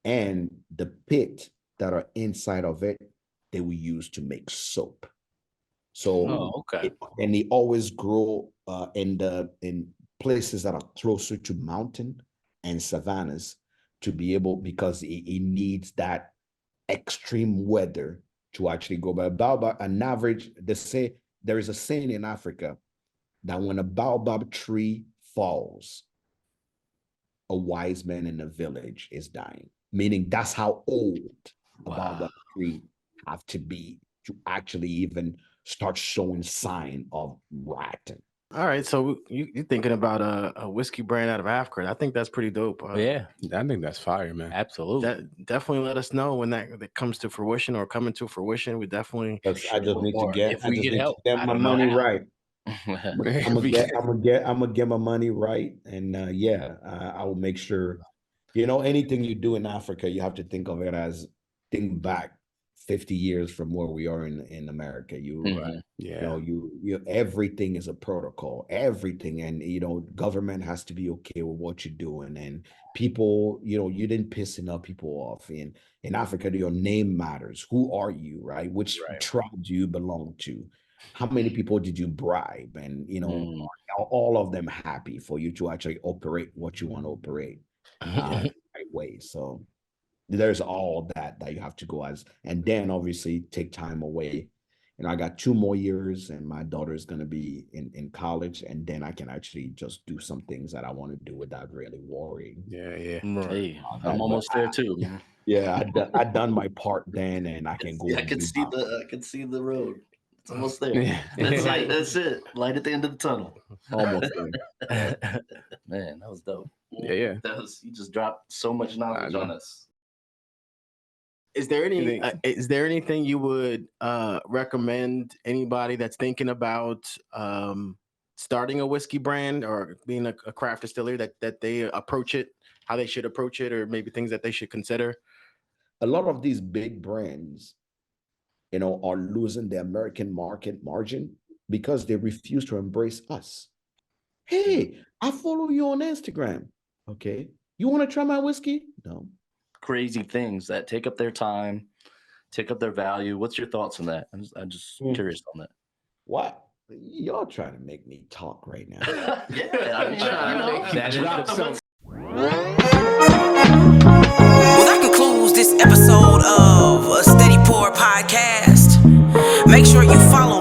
And the pit that are inside of it, they will use to make soap. So, and they always grow in places that are closer to mountain and savannas to be able, because it needs that extreme weather to actually go. But about an average, they say there is a saying in Africa that when a baobab tree falls, a wise man in the village is dying. Meaning that's how old a baobab tree have to be to actually even start showing sign of rotting. All right, so you're thinking about a whiskey brand out of Africa. I think that's pretty dope. I think that's fire, man. Absolutely. Definitely let us know when that comes to fruition or coming to fruition. We definitely. I just need to get. If I we just get need help, to get I my don't know money how. right. I'm gonna get my money right, and I will make sure. Anything you do in Africa, you have to think of it as think back 50 years from where we are in America. You everything is a protocol, everything, and government has to be okay with what you're doing, and people, you didn't piss enough people off. In Africa, your name matters. Who are you, right? Which tribe do you belong to? How many people did you bribe? And are all of them happy for you to actually operate what you want to operate the right way? So there's all that you have to go as, and then obviously take time away. I got 2 more years, and my daughter is going to be in college, and then I can actually just do some things that I want to do without really worrying. Hey, I'm almost there too, man. I done my part then, and I can go. I can see the road. It's almost there. That's it. Light at the end of the tunnel. Almost there. Man, that was dope. Yeah. You just dropped so much knowledge on us. Is there anything you would recommend anybody that's thinking about starting a whiskey brand or being a craft distillery that they approach it, how they should approach it, or maybe things that they should consider? A lot of these big brands, are losing the American market margin because they refuse to embrace us. Hey, I follow you on Instagram. Okay. You want to try my whiskey? No. Crazy things that take up their time, take up their value. What's your thoughts on that? I'm just curious on that. What? Y'all trying to make me talk right now. Well, that concludes this episode of a Steady Pour podcast. Make sure you follow